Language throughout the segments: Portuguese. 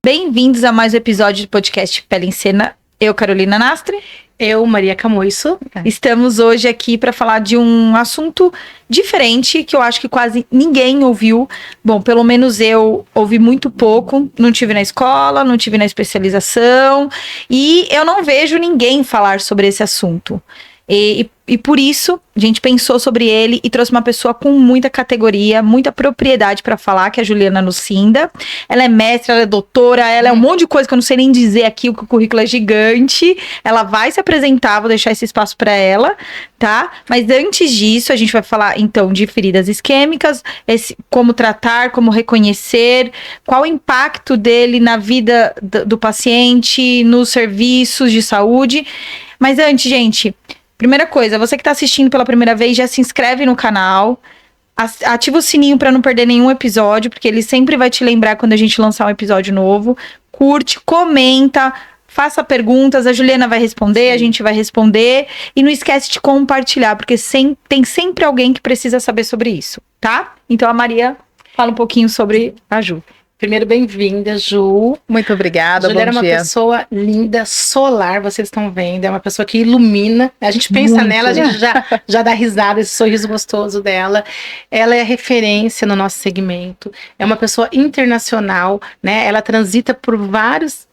Bem-vindos a mais um episódio do podcast Pele em Cena. Eu, Carolina Nastre. Eu, Maria Camoiço. Estamos hoje aqui para falar de um assunto diferente que eu acho que quase ninguém ouviu. Bom, pelo menos eu ouvi muito pouco. Não tive na escola, não tive na especialização e eu não vejo ninguém falar sobre esse assunto. E por isso, a gente pensou sobre ele e trouxe uma pessoa com muita categoria, muita propriedade para falar, que é a Juliana Lucinda. Ela é mestra, ela é doutora, ela é um monte de coisa que eu não sei nem dizer aqui, o currículo é gigante. Ela vai se apresentar, vou deixar esse espaço para ela, tá? Mas antes disso, a gente vai falar, então, de feridas isquêmicas, como tratar, como reconhecer, qual o impacto dele na vida do paciente, nos serviços de saúde. Mas antes, gente... Primeira coisa, você que está assistindo pela primeira vez, já se inscreve no canal, ativa o sininho para não perder nenhum episódio, porque ele sempre vai te lembrar quando a gente lançar um episódio novo. Curte, comenta, faça perguntas, a Juliana vai responder, a gente vai responder. E não esquece de compartilhar, porque tem sempre alguém que precisa saber sobre isso, tá? Então a Maria fala um pouquinho sobre a Ju. Primeiro, bem-vinda, Ju. Muito obrigada, Juliana é uma pessoa linda, solar, vocês estão vendo. É uma pessoa que ilumina. A gente pensa muito nela, a gente já dá risada, esse sorriso gostoso dela. Ela é referência no nosso segmento. É uma pessoa internacional, né? Ela transita por várias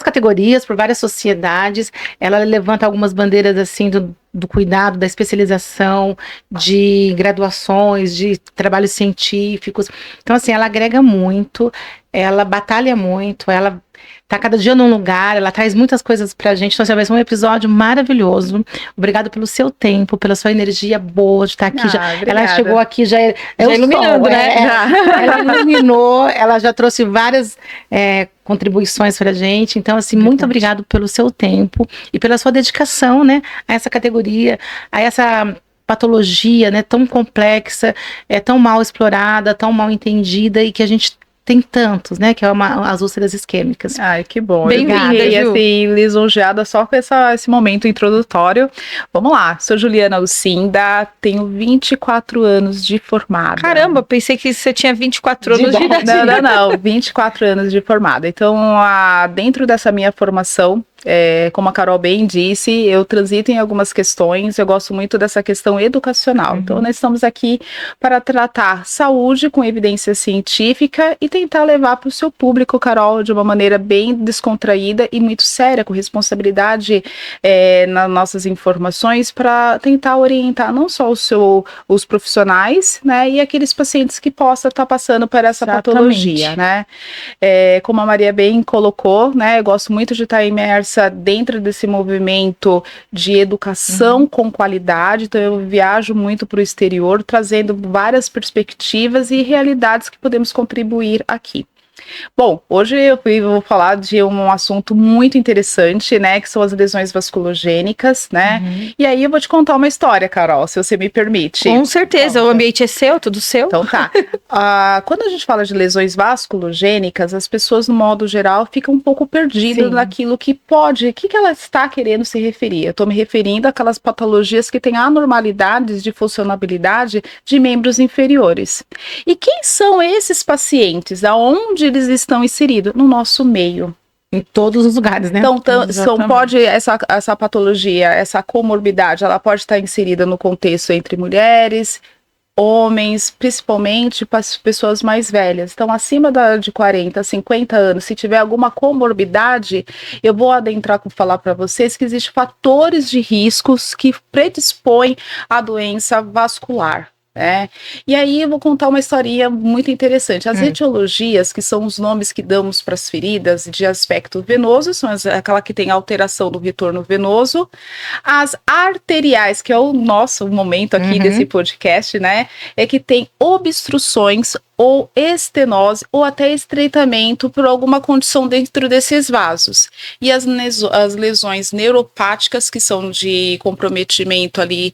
categorias, por várias sociedades. Ela levanta algumas bandeiras assim do cuidado, da especialização, de graduações, de trabalhos científicos. Então, assim, ela agrega muito, ela batalha muito, ela tá cada dia num lugar, ela traz muitas coisas pra gente. Então, assim, vai ser um episódio maravilhoso. Obrigado pelo seu tempo, pela sua energia boa de estar aqui. Ela chegou aqui, já iluminando, sol, né? Ela iluminou, ela já trouxe várias contribuições pra gente. Então, assim, muito obrigado pelo seu tempo e pela sua dedicação, né, a essa categoria, a essa patologia, né, tão complexa, tão mal explorada, tão mal entendida e que a gente tem tantos, né, que é as úlceras isquêmicas. Ai, que bom. Bem-vinda, e assim, lisonjeada só com esse momento introdutório. Vamos lá, sou Juliana Lucinda, tenho 24 anos de formada. Caramba, pensei que você tinha 24 anos de idade. Não, 24 anos de formada. Então, dentro dessa minha formação, como a Carol bem disse, eu transito em algumas questões, eu gosto muito dessa questão educacional. Então, nós estamos aqui para tratar saúde com evidência científica e tentar levar para o seu público, Carol, de uma maneira bem descontraída e muito séria, com responsabilidade nas nossas informações, para tentar orientar não só os profissionais, né, e aqueles pacientes que possam estar passando por essa patologia, né? Como a Maria bem colocou, né, eu gosto muito de estar imersa dentro desse movimento de educação com qualidade. Então eu viajo muito para o exterior, trazendo várias perspectivas e realidades que podemos contribuir aqui. Bom, hoje eu vou falar de um assunto muito interessante, né, que são as lesões vasculogênicas, né, e aí eu vou te contar uma história, Carol, se você me permite. Com certeza, o ambiente é seu, tudo seu. Então tá. Quando a gente fala de lesões vasculogênicas, as pessoas, no modo geral, ficam um pouco perdidas naquilo que o que ela está querendo se referir. Eu estou me referindo àquelas patologias que têm anormalidades de funcionabilidade de membros inferiores. E quem são esses pacientes? Aonde eles estão inseridos? No nosso meio. Em todos os lugares, né? Então, essa patologia, essa comorbidade, ela pode estar inserida no contexto entre mulheres, homens, principalmente para as pessoas mais velhas. Então, acima de 40, 50 anos, se tiver alguma comorbidade, eu vou adentrar com falar para vocês que existem fatores de riscos que predispõem à doença vascular. E aí eu vou contar uma historinha muito interessante. As etiologias, que são os nomes que damos para as feridas de aspecto venoso, são aquela que tem alteração do retorno venoso. As arteriais, que é o nosso momento aqui desse podcast, né, é que tem obstruções ou estenose, ou até estreitamento por alguma condição dentro desses vasos. E as lesões neuropáticas, que são de comprometimento ali,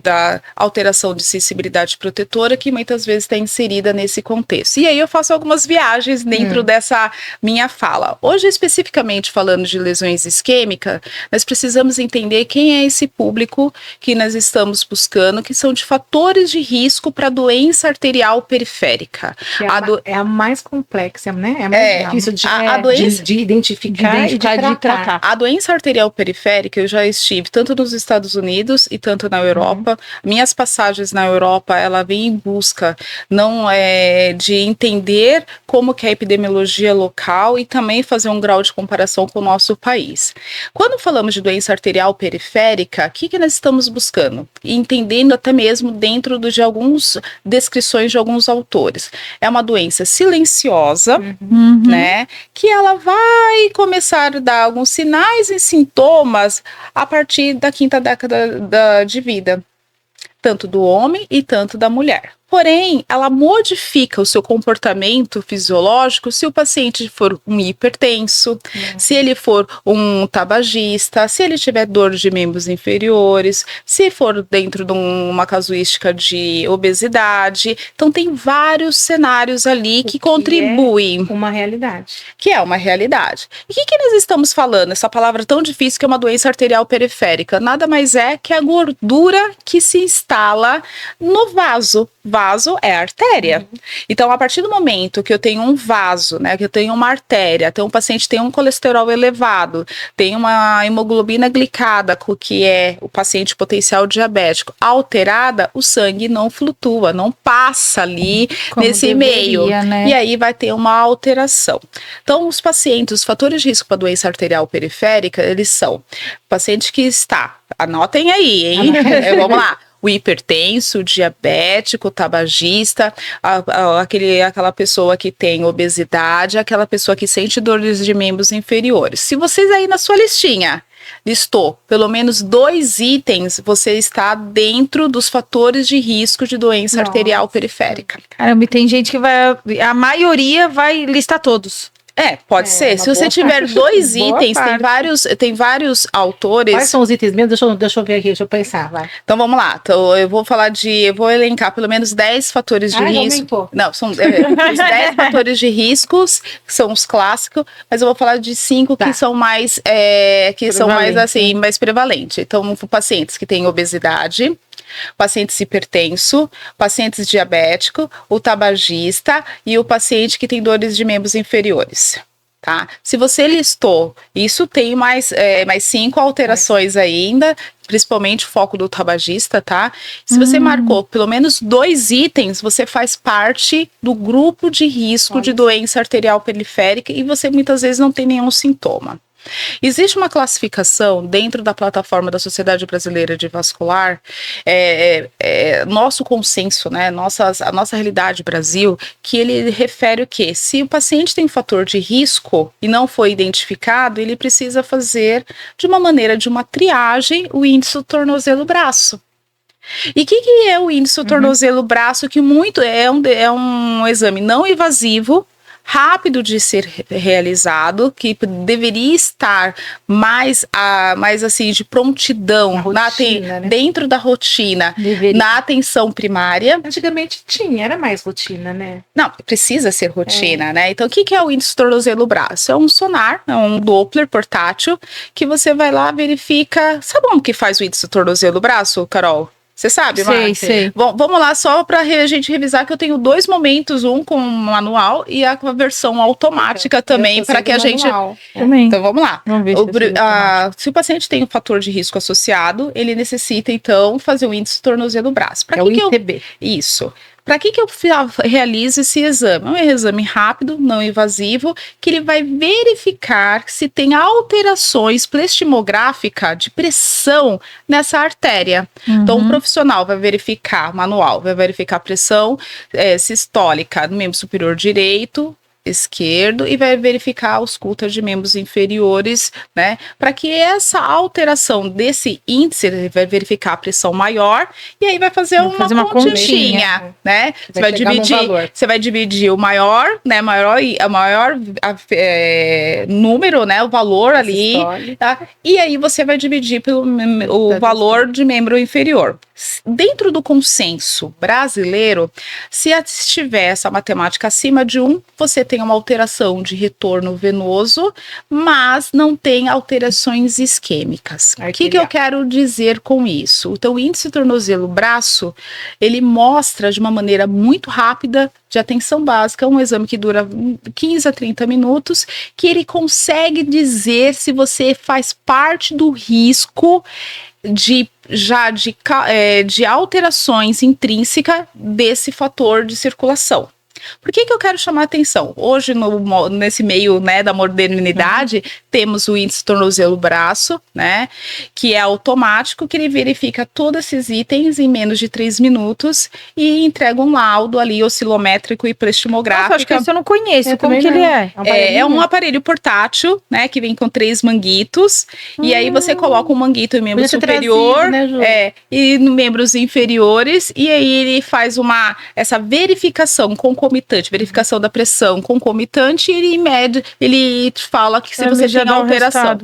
da alteração de sensibilidade protetora, que muitas vezes está inserida nesse contexto. E aí eu faço algumas viagens dentro dessa minha fala. Hoje, especificamente falando de lesões isquêmicas, nós precisamos entender quem é esse público que nós estamos buscando, que são de fatores de risco para doença arterial periférica. periférica. Que é a mais complexa, né? É a mais difícil de identificar e de tratar. A doença arterial periférica, eu já estive tanto nos Estados Unidos e tanto na Europa. Minhas passagens na Europa, ela vem em busca de entender como que é a epidemiologia local e também fazer um grau de comparação com o nosso país. Quando falamos de doença arterial periférica, o que nós estamos buscando? Entendendo até mesmo dentro de algumas descrições de alguns autores. É uma doença silenciosa, né? Que ela vai começar a dar alguns sinais e sintomas a partir da 5ª década de vida, tanto do homem e tanto da mulher. Porém, ela modifica o seu comportamento fisiológico se o paciente for um hipertenso, se ele for um tabagista, se ele tiver dor de membros inferiores, se for dentro de uma casuística de obesidade. Então, tem vários cenários ali que contribuem. Uma realidade. Que é uma realidade. E o que nós estamos falando? Essa palavra tão difícil que é uma doença arterial periférica. Nada mais é que a gordura que se instala no vaso. Vaso é artéria. Então, a partir do momento que eu tenho um vaso, né, que eu tenho uma artéria, então o paciente tem um colesterol elevado, tem uma hemoglobina glicada, que é o paciente potencial diabético, alterada, o sangue não flutua, não passa ali como nesse meio. Né? E aí vai ter uma alteração. Então, os pacientes, os fatores de risco para doença arterial periférica, eles são paciente que está, anotem aí, hein? Vamos lá. O hipertenso, o diabético, o tabagista, aquela pessoa que tem obesidade, aquela pessoa que sente dores de membros inferiores. Se vocês aí na sua listinha listou pelo menos 2 itens, você está dentro dos fatores de risco de doença arterial periférica. Caramba, tem gente que a maioria vai listar todos. Pode ser. Se você tiver 2 itens, tem vários autores. Quais são os itens mesmo? Deixa eu ver aqui, deixa eu pensar. Vai. Então vamos lá. Então, eu vou elencar pelo menos 10 fatores de risco. Não, são os 10 fatores de riscos, que são os clássicos, mas eu vou falar de 5 que são mais mais prevalentes. Então, pacientes que têm obesidade, pacientes hipertenso, pacientes diabético, o tabagista e o paciente que tem dores de membros inferiores. Tá? Se você listou, isso tem mais 5 alterações ainda, principalmente o foco do tabagista, tá? Se você marcou pelo menos 2 itens, você faz parte do grupo de risco de doença arterial periférica e você muitas vezes não tem nenhum sintoma. Existe uma classificação dentro da plataforma da Sociedade Brasileira de Vascular, nosso consenso, né, a nossa realidade Brasil, que ele refere o quê? Se o paciente tem fator de risco e não foi identificado, ele precisa fazer de uma triagem o índice do tornozelo-braço. E o que é o índice do tornozelo-braço? Que é um exame não invasivo, rápido de ser realizado, que deveria estar mais assim de prontidão rotina, dentro da rotina, na atenção primária. Antigamente era mais rotina, né? Não, precisa ser rotina, né? Então, o que é o índice tornozelo-braço? É um sonar, é um Doppler portátil, que você vai lá, verifica. Sabe como que faz o índice tornozelo-braço, Carol? Você sabe, Márcia? Sei. Bom, vamos lá só para a gente revisar que eu tenho 2 momentos, um com manual e a versão automática também, para que a gente... Então, vamos lá. Vamos ver se o paciente tem um fator de risco associado, ele necessita, então, fazer o índice tornozelo-braço. O ITB. Isso. Para que eu realizo esse exame? É um exame rápido, não invasivo, que ele vai verificar se tem alterações pleximográficas de pressão nessa artéria. Então, o profissional vai verificar, manual, vai verificar a pressão sistólica no membro superior direito, esquerdo e vai verificar a ausculta de membros inferiores, né? Para que essa alteração desse índice, ele vai verificar a pressão maior e aí vai fazer uma continha, né? Você vai dividir o maior, né? Maior número, né? O valor ali, tá? E aí você vai dividir pelo o valor de membro inferior. Dentro do consenso brasileiro, se tiver essa matemática acima de 1, você tem uma alteração de retorno venoso, mas não tem alterações isquêmicas. O que eu quero dizer com isso? Então, o índice tornozelo-braço, ele mostra de uma maneira muito rápida, de atenção básica, um exame que dura 15 a 30 minutos, que ele consegue dizer se você faz parte do risco de alterações intrínsecas desse fator de circulação. Por que eu quero chamar a atenção? Hoje, nesse meio, né, da modernidade, temos o índice tornozelo-braço, né, que é automático, que ele verifica todos esses itens em menos de 3 minutos e entrega um laudo ali oscilométrico e prestimográfico. Nossa, acho que esse eu não conheço. Como que ele é? É um aparelho portátil, né, que vem com 3 manguitos, e aí você coloca um manguito em membro superior, trazido, né, e no membros inferiores, e aí ele faz essa verificação verificação da pressão concomitante, e ele mede, ele fala que se você tem alteração.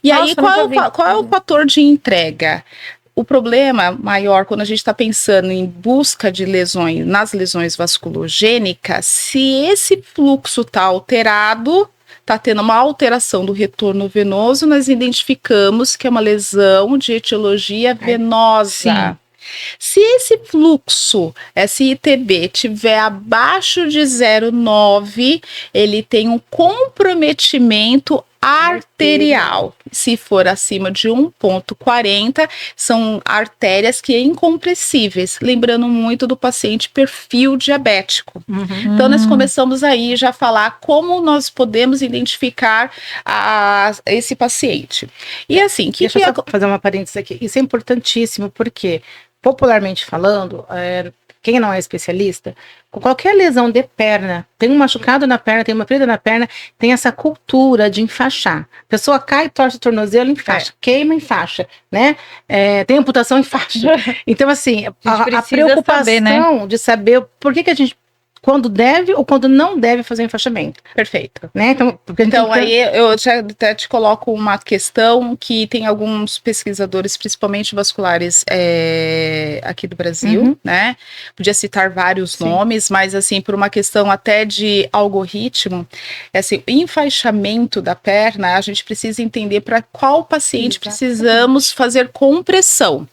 E aí, qual é o fator de entrega? O problema maior, quando a gente está pensando em busca de lesões, nas lesões vasculogênicas, se esse fluxo está alterado, está tendo uma alteração do retorno venoso, nós identificamos que é uma lesão de etiologia venosa. Sim. Se esse fluxo, esse ITB, tiver abaixo de 0,9, ele tem um comprometimento arterial. Se for acima de 1,40, são artérias que são incompressíveis, lembrando muito do paciente perfil diabético. Então, nós começamos aí já a falar como nós podemos identificar esse paciente. E assim, deixa eu só fazer uma parênteses aqui. Isso é importantíssimo, porque popularmente falando, quem não é especialista, com qualquer lesão de perna, tem um machucado na perna, tem uma ferida na perna, tem essa cultura de enfaixar. A pessoa cai, torce o tornozelo, enfaixa, queima, enfaixa, né? Tem amputação, enfaixa. Então, assim, a preocupação saber, né, de saber por que a gente, quando deve ou quando não deve fazer o enfaixamento. Perfeito. Né? Então aí eu até te coloco uma questão que tem alguns pesquisadores, principalmente vasculares, aqui do Brasil, né? Podia citar vários nomes, mas assim, por uma questão até de algoritmo, assim, o enfaixamento da perna, a gente precisa entender para qual paciente precisamos fazer compressão.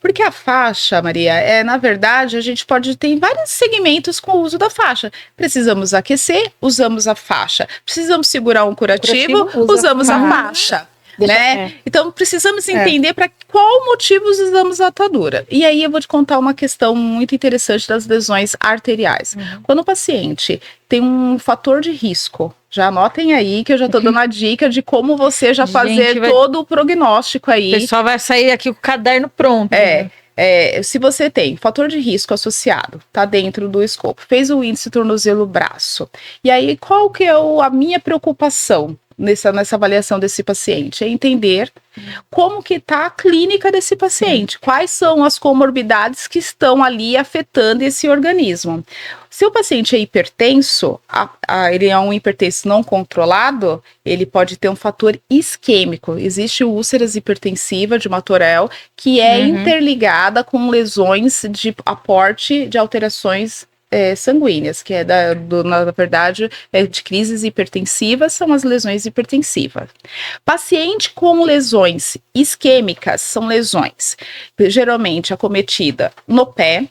Porque a faixa, Maria, na verdade, a gente pode ter vários segmentos com o uso da faixa. Precisamos aquecer, usamos a faixa. Precisamos segurar um curativo, usamos a faixa. Né? Então, precisamos entender para qual motivo usamos a atadura. E aí eu vou te contar uma questão muito interessante das lesões arteriais. Quando o paciente tem um fator de risco, já anotem aí que eu já estou dando a dica de como você já fazer todo o prognóstico aí. O pessoal vai sair aqui com o caderno pronto. Se você tem fator de risco associado, tá dentro do escopo, fez o índice tornozelo-braço, e aí qual que é a minha preocupação nessa avaliação desse paciente? É entender como que está a clínica desse paciente, quais são as comorbidades que estão ali afetando esse organismo. Se o paciente é hipertenso, ele é um hipertenso não controlado, ele pode ter um fator isquêmico. Existe úlceras hipertensiva de Martorell, que é interligada com lesões de aporte de alterações sanguíneas, que na verdade, de crises hipertensivas, são as lesões hipertensivas. Paciente com lesões isquêmicas são lesões geralmente acometida no pé,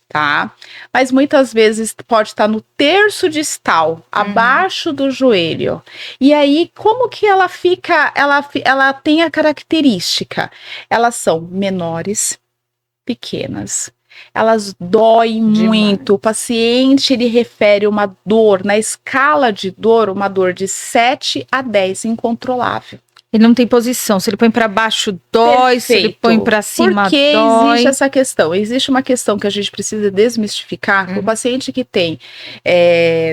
tá? Mas muitas vezes pode estar no terço distal, abaixo do joelho. E aí, como que ela fica? Ela tem a característica. Elas são menores, pequenas. Elas doem muito. O paciente, ele refere uma dor, na escala de dor, uma dor de 7 a 10, incontrolável. Ele não tem posição. Se ele põe para baixo, dói. Perfeito. Se ele põe para cima, dói. Porque existe essa questão. Existe uma questão que a gente precisa desmistificar. O paciente que tem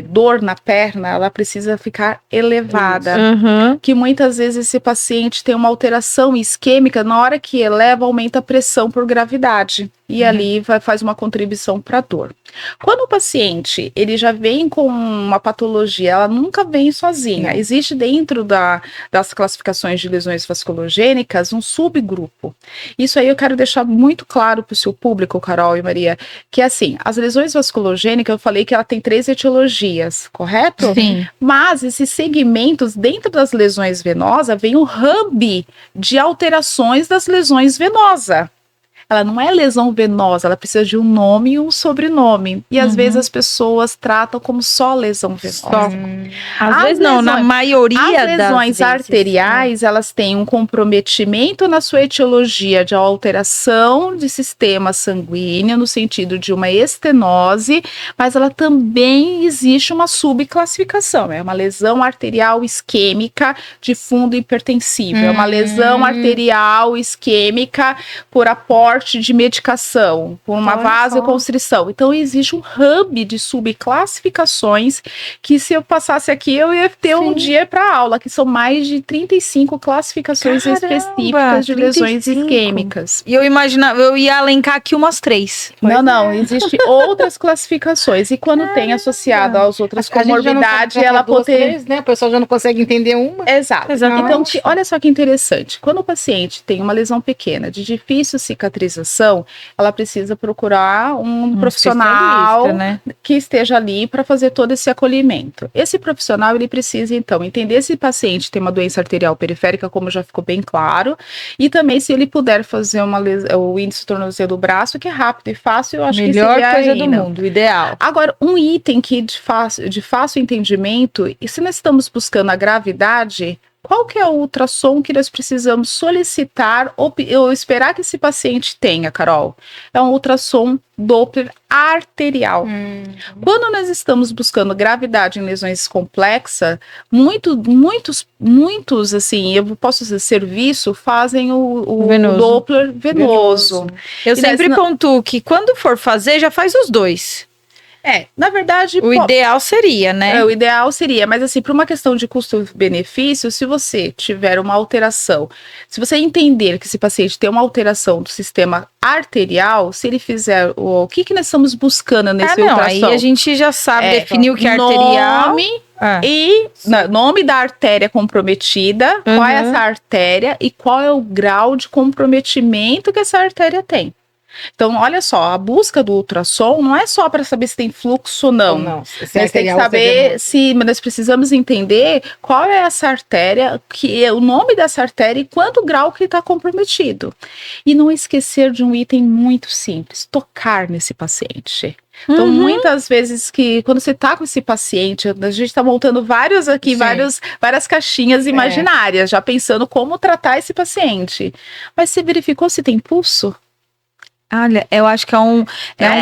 dor na perna, ela precisa ficar elevada. Que muitas vezes esse paciente tem uma alteração isquêmica. Na hora que eleva, aumenta a pressão por gravidade. e ali faz uma contribuição para a dor. Quando o paciente ele já vem com uma patologia, ela nunca vem sozinha. Existe dentro das classificações de lesões vasculogênicas um subgrupo. Isso aí eu quero deixar muito claro para o seu público, Carol e Maria, que assim, as lesões vasculogênicas, eu falei que ela tem 3 etiologias, correto? Sim. Mas esses segmentos dentro das lesões venosas vem o hub de alterações das lesões venosas. Ela não é lesão venosa, ela precisa de um nome e um sobrenome. E às vezes as pessoas tratam como só lesão venosa. Às vezes não, na maioria as lesões arteriais, elas têm um comprometimento na sua etiologia de alteração de sistema sanguíneo, no sentido de uma estenose, mas ela também existe uma subclassificação. É uma lesão arterial isquêmica de fundo hipertensivo. É uma lesão arterial isquêmica por aporte de medicação, por uma vasoconstrição. Então, existe um hub de subclassificações que, se eu passasse aqui, eu ia ter um dia para aula, que são mais de 35 classificações específicas de lesões isquêmicas. E eu imaginava, eu ia elencar aqui umas 3. Não, existem outras classificações. E quando tem associado às outras comorbidades, ela pode ter... né? O pessoal já não consegue entender uma. Exato. Então, olha só que interessante. Quando o paciente tem uma lesão pequena, de difícil cicatrização, ela precisa procurar um profissional, né, que esteja ali para fazer todo esse acolhimento. Esse profissional, ele precisa, então, entender se o paciente tem uma doença arterial periférica, como já ficou bem claro, e também se ele puder fazer o índice tornozelo do braço, que é rápido e fácil, eu acho que seria melhor coisa do mundo, ideal. Agora, um item que de fácil entendimento, e se nós estamos buscando a gravidade, qual que é o ultrassom que nós precisamos solicitar ou esperar que esse paciente tenha, Carol? É um ultrassom Doppler arterial. Quando nós estamos buscando gravidade em lesões complexas, muitos, assim, eu posso dizer, serviço, fazem o Doppler venoso. Eu sempre pontuo que quando for fazer, já faz os 2. Na verdade... O ideal seria, né? O ideal seria, mas assim, para uma questão de custo-benefício, se você tiver uma alteração, se você entender que esse paciente tem uma alteração do sistema arterial, se ele fizer o que nós estamos buscando nesse ultrassom? Aí a gente já sabe definir o que é arterial. Nome da artéria comprometida, qual é essa artéria e qual é o grau de comprometimento que essa artéria tem. Então, olha só, a busca do ultrassom não é só para saber se tem fluxo ou não. Nós temos que saber nós precisamos entender qual é essa artéria, o nome dessa artéria e quanto grau que está comprometido. E não esquecer de um item muito simples, tocar nesse paciente. Então, muitas vezes quando você está com esse paciente, a gente está montando várias caixinhas imaginárias, já pensando como tratar esse paciente. Mas você verificou se tem pulso? Olha, eu acho que é um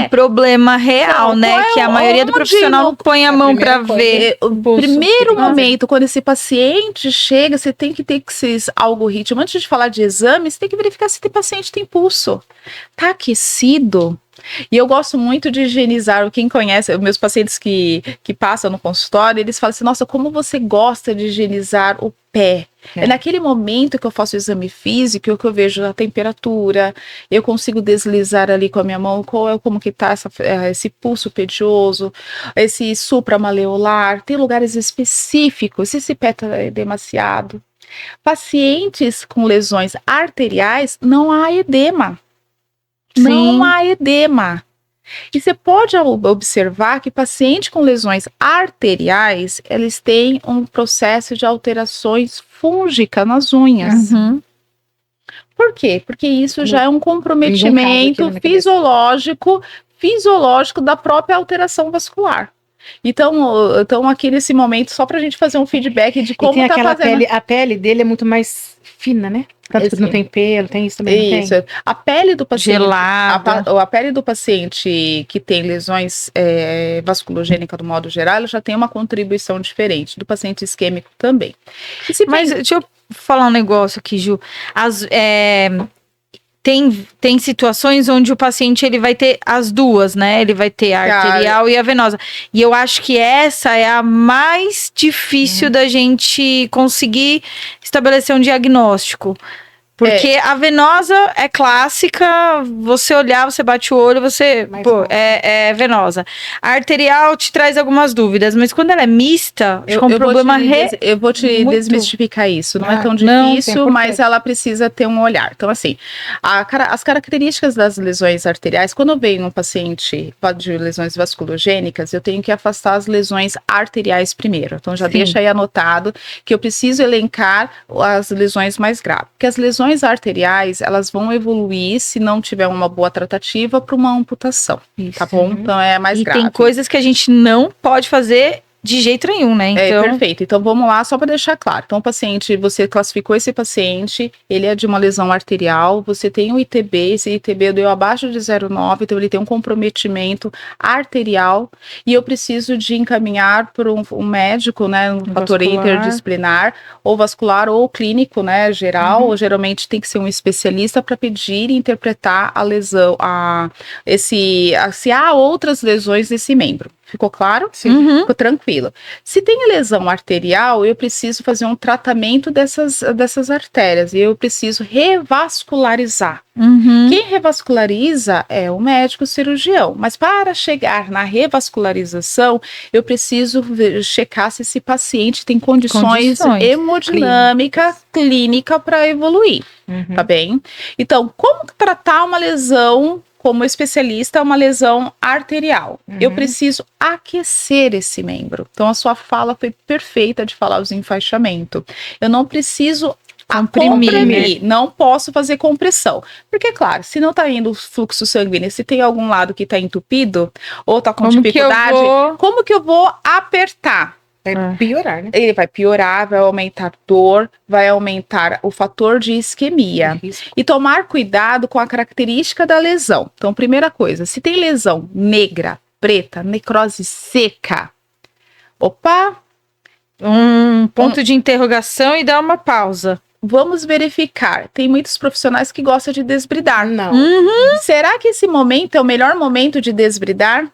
problema real, né? Que a maioria do profissional não põe a mão para ver. O primeiro momento, quando esse paciente chega, você tem que ter esses algoritmos. Antes de falar de exame, você tem que verificar se o paciente tem pulso. Tá aquecido? E eu gosto muito de higienizar. Quem conhece, meus pacientes que passam no consultório, eles falam assim, nossa, como você gosta de higienizar o pé. É naquele momento que eu faço o exame físico, que eu vejo a temperatura, eu consigo deslizar ali com a minha mão, como que tá esse pulso pedioso, esse supramaleolar, tem lugares específicos, se esse pé tá demasiado. Pacientes com lesões arteriais, não há edema. Não há edema. E você pode observar que pacientes com lesões arteriais, eles têm um processo de alterações fúngicas nas unhas. Por quê? Porque isso já é um comprometimento fisiológico da própria alteração vascular. Então aqui nesse momento, só pra gente fazer um feedback de como tá fazendo. A pele dele é muito mais fina, né? Tanto que não tem pelo, tem isso também. Isso. A pele do paciente. Gelada. A pele do paciente que tem lesões vasculogênicas, do modo geral, ela já tem uma contribuição diferente. Do paciente isquêmico também. Mas deixa eu falar um negócio aqui, Ju. Tem situações onde o paciente ele vai ter as duas, né? Ele vai ter a arterial e a venosa. E eu acho que essa é a mais difícil da gente conseguir estabelecer um diagnóstico. Porque a venosa é clássica, você olhar, você bate o olho, você, Mais pô, fácil. é venosa. A arterial te traz algumas dúvidas, mas quando ela é mista, acho que é um Eu problema eu vou te muito- desmistificar isso. Não é tão não, difícil, 100%. mas ela precisa ter um olhar. Então, assim, as características das lesões arteriais, quando vem um paciente de lesões vasculogênicas, eu tenho que afastar as lesões arteriais primeiro. Então, já Sim. deixa aí anotado que eu preciso elencar as lesões mais graves. Porque as lesões arteriais, elas vão evoluir, se não tiver uma boa tratativa, para uma amputação, tá bom? Então, é mais E grave. tem coisas que a gente não pode fazer de jeito nenhum, né? É, Então, perfeito. Então vamos lá, só para deixar claro. Então, o paciente, você classificou esse paciente, ele é de uma lesão arterial, você tem um ITB, esse ITB deu abaixo de 0,9, então ele tem um comprometimento arterial, e eu preciso de encaminhar para um médico, né, um fator vascular. interdisciplinar, ou vascular, ou clínico, né, geral, ou geralmente tem que ser um especialista para pedir e interpretar a lesão, se há outras lesões nesse membro. Ficou claro? Uhum. Ficou tranquilo. Se tem lesão arterial, eu preciso fazer um tratamento dessas artérias e eu preciso revascularizar. Uhum. Quem revasculariza é o médico cirurgião, mas para chegar na revascularização, eu preciso checar se esse paciente tem condições hemodinâmica, clínica para evoluir, tá bem? Então, como tratar uma lesão? Como especialista, uma lesão arterial. Eu preciso aquecer esse membro. Então, a sua fala foi perfeita de falar os enfaixamento. Eu não preciso comprimir, não posso fazer compressão. Porque, claro, se não está indo o fluxo sanguíneo, se tem algum lado que está entupido, ou está com dificuldade, como que eu vou apertar? Vai piorar, né? Ele vai piorar, vai aumentar dor, vai aumentar o fator de isquemia. E tomar cuidado com a característica da lesão. Então, primeira coisa, se tem lesão negra, preta, necrose seca, opa! Um ponto de interrogação e dar uma pausa. Vamos verificar. Tem muitos profissionais que gostam de desbridar. Não. Será que esse momento é o melhor momento de desbridar?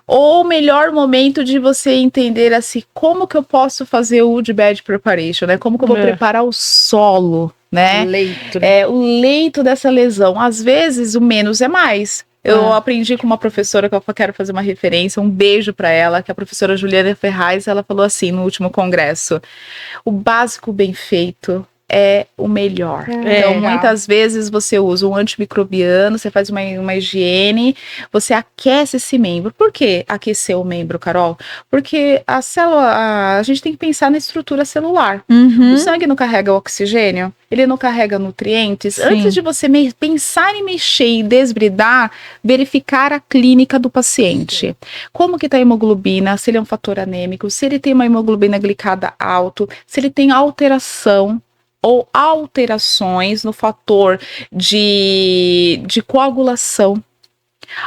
Ou o melhor momento de você entender assim, como que eu posso fazer o wood bed preparation, né? Como que eu vou preparar o solo, né? Leito, né? É, o leito dessa lesão. Às vezes, o menos é mais. Eu aprendi com uma professora que eu quero fazer uma referência, um beijo para ela, que é a professora Juliana Ferraz, ela falou assim no último congresso: o básico bem feito é o melhor. Então, muitas vezes você usa um antimicrobiano, você faz uma higiene, você aquece esse membro. Por que aquecer o membro, Carol? Porque a célula, a gente tem que pensar na estrutura celular. O sangue não carrega oxigênio, ele não carrega nutrientes. Sim. Antes de você pensar em mexer e desbridar, verificar a clínica do paciente. Como que está a hemoglobina, se ele é um fator anêmico, se ele tem uma hemoglobina glicada alto, se ele tem alteração ou alterações no fator de coagulação.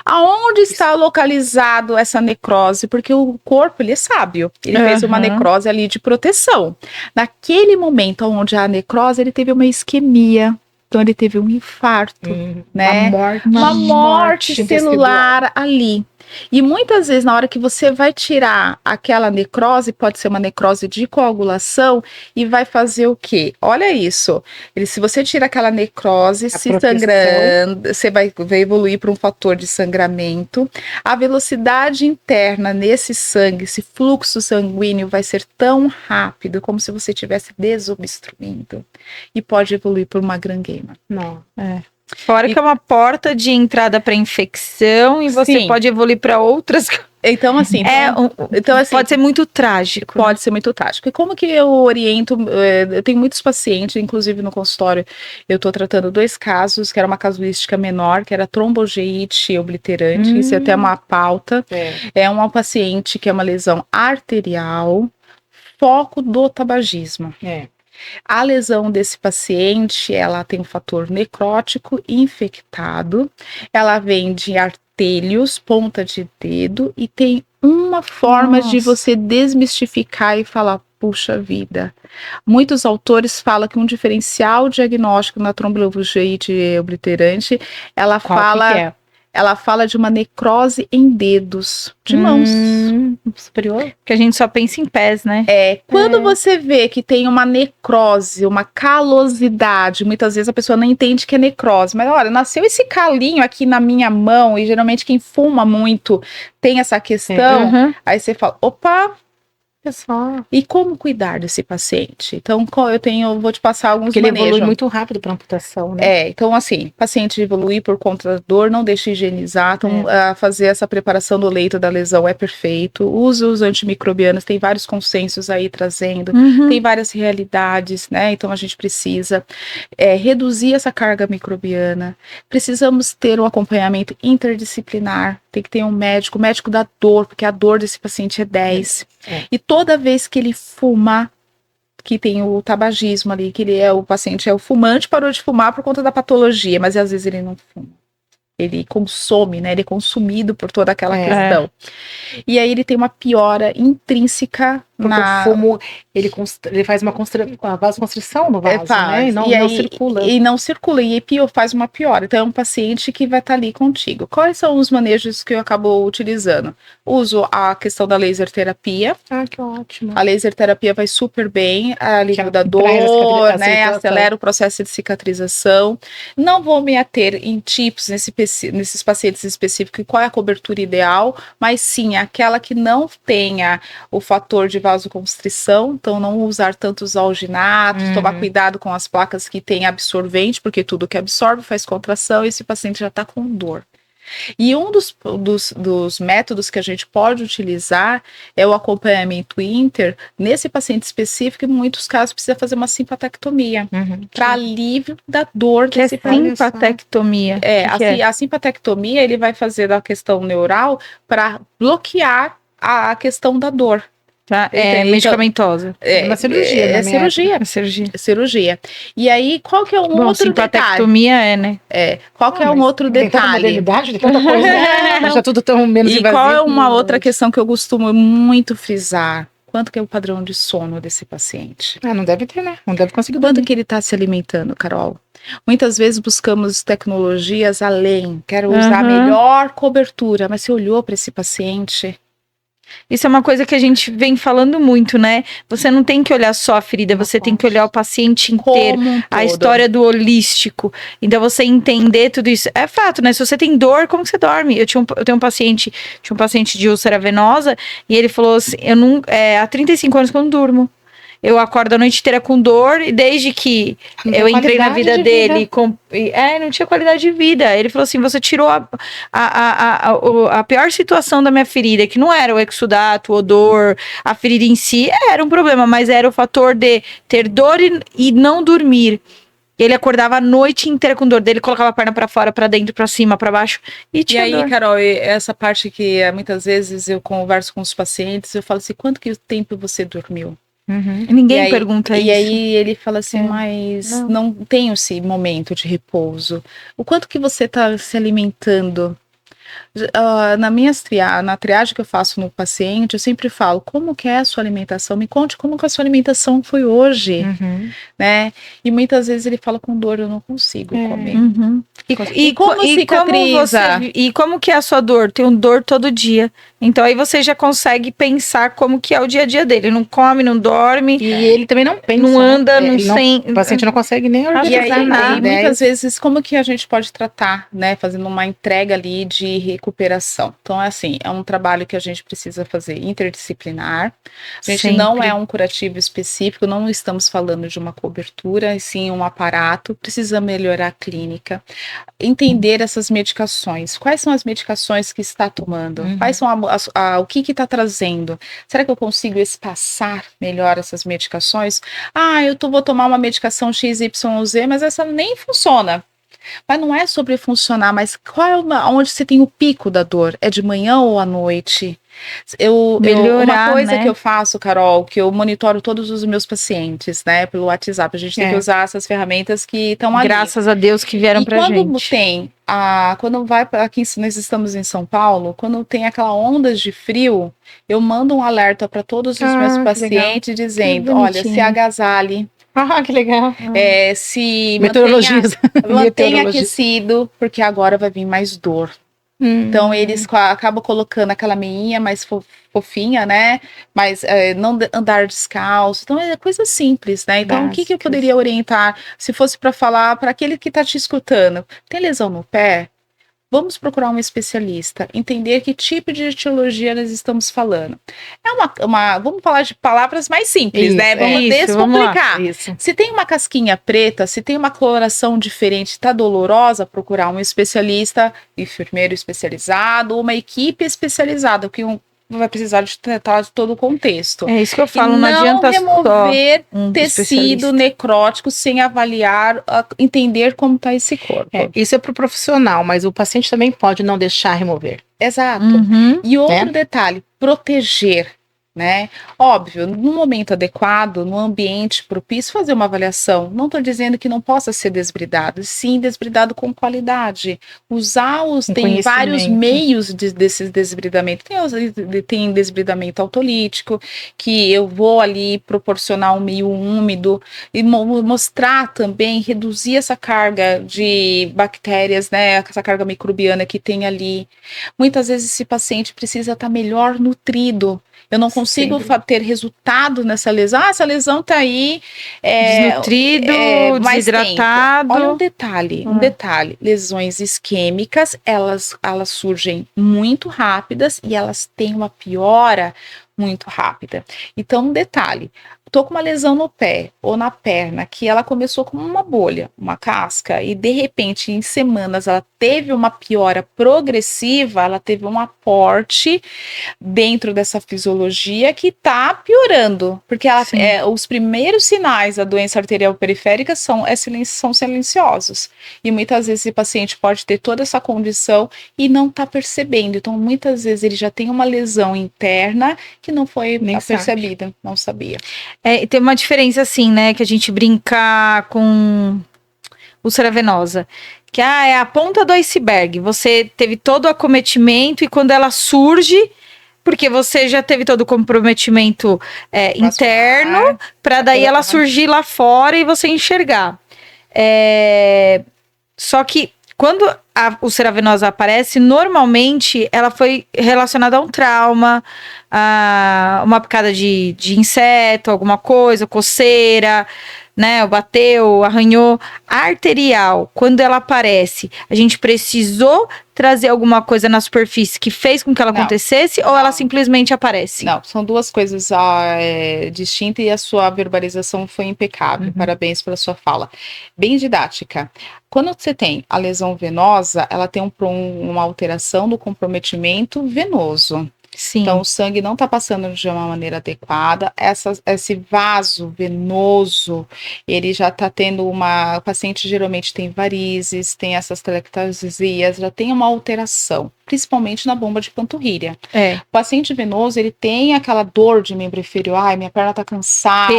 Aonde está localizado essa necrose? Porque o corpo, ele é sábio. Ele fez uma necrose ali de proteção. Naquele momento onde há necrose, ele teve uma isquemia. Então, ele teve um infarto, né? Uma morte celular ali. E muitas vezes, na hora que você vai tirar aquela necrose, pode ser uma necrose de coagulação, e vai fazer o quê? Olha isso. Se você tira aquela necrose, se sangrando, você vai evoluir para um fator de sangramento. A velocidade interna nesse sangue, esse fluxo sanguíneo vai ser tão rápido como se você estivesse desobstruindo. E pode evoluir por uma granguema. Não. Fora que é uma porta de entrada para infecção e você pode evoluir para outras. Então, assim, pode ser muito trágico. Pode ser muito trágico. E como que eu oriento? Eu tenho muitos pacientes, inclusive no consultório, eu estou tratando 2 casos, que era uma casuística menor, que era trombogeite obliterante, isso é até uma pauta. É uma paciente que é uma lesão arterial, foco do tabagismo. A lesão desse paciente, ela tem um fator necrótico infectado, ela vem de artérios, ponta de dedo, e tem uma forma de você desmistificar e falar, puxa vida. Muitos autores falam que um diferencial diagnóstico na trombogeite obliterante, ela fala... ela fala de uma necrose em dedos de mãos. Superior? Porque a gente só pensa em pés, né? Quando você vê que tem uma necrose, uma calosidade, muitas vezes a pessoa não entende que é necrose, mas olha, nasceu esse calinho aqui na minha mão, e geralmente quem fuma muito tem essa questão, Uhum. aí você fala, opa, Pessoal. e como cuidar desse paciente? Então, vou te passar alguns Porque ele manejos. evolui muito rápido para amputação, né? Então assim, paciente evoluir por conta da dor, não deixe higienizar, então fazer essa preparação do leito da lesão é perfeito, use os antimicrobianos, tem vários consensos aí trazendo, tem várias realidades, né, então a gente precisa reduzir essa carga microbiana, precisamos ter um acompanhamento interdisciplinar, tem que ter um médico da dor, porque a dor desse paciente é 10, e toda vez que ele fumar, que tem o tabagismo ali, que o paciente é o fumante, parou de fumar por conta da patologia, mas às vezes ele não fuma. Ele consome, né? Ele é consumido por toda aquela questão. E aí ele tem uma piora intrínseca Porque o fumo, ele faz uma vasoconstrição no vaso, né? E não circula. E não circula, e faz uma piora. Então é um paciente que vai estar ali contigo. Quais são os manejos que eu acabo utilizando? Uso a questão da laser terapia. Ah, que ótimo. A laser terapia vai super bem, alívio da dor, né? Acelera o processo de cicatrização. Não vou me ater em tipos nesses pacientes específicos, qual é a cobertura ideal, mas sim aquela que não tenha o fator de vasoconstrição, então não usar tantos alginatos, tomar cuidado com as placas que têm absorvente, porque tudo que absorve faz contração e esse paciente já está com dor. E um dos métodos que a gente pode utilizar é o acompanhamento nesse paciente específico, em muitos casos precisa fazer uma simpatectomia, para alívio da dor desse paciente. Simpatectomia. A simpatectomia ele vai fazer da questão neural para bloquear a questão da dor. Tá? Medicamentosa. Uma cirurgia. Cirurgia. E aí, qual que é outro detalhe? Simpatectomia né? Qual que é um outro detalhe? Tem tanta coisa, mas já tudo tão menos invasivo. E qual é uma outra questão que eu costumo muito frisar? Quanto que é o padrão de sono desse paciente? Não deve ter, né? Não deve conseguir dormir. Quanto que ele está se alimentando, Carol? Muitas vezes buscamos tecnologias além. Quero usar a melhor cobertura, mas você olhou para esse paciente... Isso é uma coisa que a gente vem falando muito, né? Você não tem que olhar só a ferida, você tem que olhar o paciente inteiro, a história do holístico. Então, você entender tudo isso. É fato, né? Se você tem dor, como que você dorme? Eu tenho um paciente de úlcera venosa, e ele falou assim, há 35 anos que eu não durmo. Eu acordo a noite inteira com dor, e desde que eu entrei na vida dele, não tinha qualidade de vida. Ele falou assim, você tirou a pior situação da minha ferida, que não era o exudato, o odor, a ferida em si, era um problema, mas era o fator de ter dor e não dormir. Ele acordava a noite inteira com dor dele, colocava a perna pra fora, pra dentro, pra cima, pra baixo, e tinha dor. Aí, Carol, essa parte que muitas vezes eu converso com os pacientes, eu falo assim, quanto tempo você dormiu? Ninguém pergunta isso. E aí ele fala assim, mas não tenho esse momento de repouso. O quanto que você está se alimentando? Na triagem que eu faço no paciente, eu sempre falo, como que é a sua alimentação? Me conte como que a sua alimentação foi hoje, né? E muitas vezes ele fala, com dor eu não consigo comer. E como cicatriza? E como que é a sua dor? Tenho dor todo dia. Então aí você já consegue pensar como que é o dia a dia dele. Não come, não dorme. E ele também não pensa. Não anda, o paciente não consegue nem organizar nada. E muitas vezes, como que a gente pode tratar, né? Fazendo uma entrega ali de recuperação. Então, é um trabalho que a gente precisa fazer interdisciplinar. A gente não é um curativo específico, não estamos falando de uma cobertura, e sim um aparato. Precisa melhorar a clínica. Entender essas medicações. Quais são as medicações que está tomando? Quais são o que está trazendo? Será que eu consigo espaçar melhor essas medicações? Vou tomar uma medicação XYZ, mas essa nem funciona. Mas não é sobre funcionar, mas onde você tem o pico da dor? É de manhã ou à noite? Uma coisa que eu faço, Carol, que eu monitoro todos os meus pacientes, né, pelo WhatsApp. A gente tem que usar essas ferramentas que estão ali. Graças a Deus que vieram pra gente. Quando aqui nós estamos em São Paulo, quando tem aquela onda de frio, eu mando um alerta para todos os meus pacientes dizendo, olha, se agasalhe. Que legal. Se mantenha aquecido, porque agora vai vir mais dor. Então, eles acabam colocando aquela meinha mais fofinha, né? Mas não andar descalço. Então, é coisa simples, né? Então, o que eu poderia orientar se fosse para falar para aquele que está te escutando? Tem lesão no pé? Vamos procurar um especialista, entender que tipo de etiologia nós estamos falando. Vamos falar de palavras mais simples, né? Vamos descomplicar. Se tem uma casquinha preta, se tem uma coloração diferente, está dolorosa, procurar um especialista, enfermeiro especializado, uma equipe especializada, que vai precisar de tratar de todo o contexto. É isso que eu falo, não adianta remover tecido necrótico sem avaliar, entender como está esse corpo. Isso é para o profissional, mas o paciente também pode não deixar remover. Exato. E outro detalhe, proteger. Né? Óbvio, no momento adequado, no ambiente propício, fazer uma avaliação. Não estou dizendo que não possa ser desbridado, sim, desbridado com qualidade. Tem vários meios desses desbridamentos. Tem desbridamento autolítico, que eu vou ali proporcionar um meio úmido e mostrar também, reduzir essa carga de bactérias, né? Essa carga microbiana que tem ali. Muitas vezes esse paciente precisa estar melhor nutrido. Eu não consigo ter resultado nessa lesão. Essa lesão tá aí desnutrido, desidratado. Olha um detalhe. Lesões isquêmicas, elas surgem muito rápidas e elas têm uma piora muito rápida. Então, um detalhe. Tô com uma lesão no pé ou na perna, que ela começou como uma bolha, uma casca, e de repente, em semanas, ela teve uma piora progressiva, ela teve um aporte dentro dessa fisiologia que tá piorando, porque os primeiros sinais da doença arterial periférica são silenciosos, e muitas vezes esse paciente pode ter toda essa condição e não tá percebendo, então muitas vezes ele já tem uma lesão interna que não foi percebida, não sabia. Tem uma diferença assim, né, que a gente brinca com úlcera venosa, que é a ponta do iceberg. Você teve todo o acometimento e quando ela surge, porque você já teve todo o comprometimento interno, para daí ela surgir lá fora e você enxergar. Só que quando a úlcera venosa aparece, normalmente ela foi relacionada a um trauma, a uma picada de inseto, alguma coisa, coceira, né? Bateu, arranhou. A arterial, quando ela aparece, a gente precisou trazer alguma coisa na superfície que fez com que ela acontecesse ou ela simplesmente aparece? Não, são duas coisas distintas e a sua verbalização foi impecável. Parabéns pela sua fala. Bem didática. Quando você tem a lesão venosa, ela tem uma alteração do comprometimento venoso. Sim. Então, o sangue não está passando de uma maneira adequada. Esse vaso venoso, ele já está tendo o paciente geralmente tem varizes, tem essas telectasias, já tem uma alteração, principalmente na bomba de panturrilha. O paciente venoso, ele tem aquela dor de membro inferior, minha perna está cansada.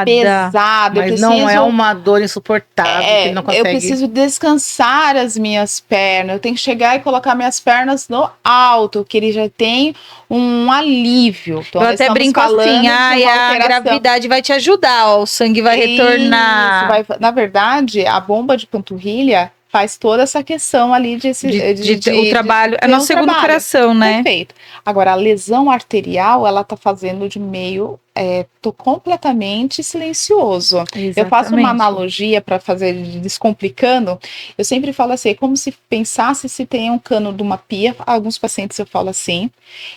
Pesada. Mas não é uma dor insuportável, que ele não consegue. Eu preciso descansar as minhas pernas, eu tenho que chegar e colocar minhas pernas no alto, que ele já tem um alívio. Então, eu até brinco assim, a gravidade vai te ajudar, o sangue vai retornar. Na verdade, a bomba de panturrilha faz toda essa questão ali o trabalho, é nosso segundo coração, né? Perfeito. Agora, a lesão arterial, ela tá fazendo de meio completamente silencioso. Exatamente. Eu faço uma analogia para fazer descomplicando. Eu sempre falo assim, é como se pensasse se tem um cano de uma pia. Alguns pacientes eu falo assim.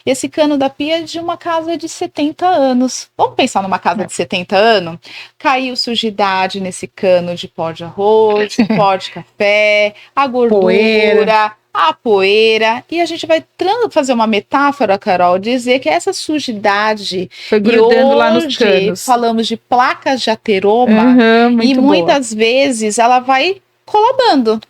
Esse cano da pia é de uma casa de 70 anos. Vamos pensar numa casa de 70 anos? Caiu sujidade nesse cano de pó de arroz, pó de café, a gordura, a poeira, e a gente vai fazer uma metáfora, Carol, dizer que essa sujidade foi grudando lá nos canos. Falamos de placas de ateroma, e muitas vezes ela vai colabando.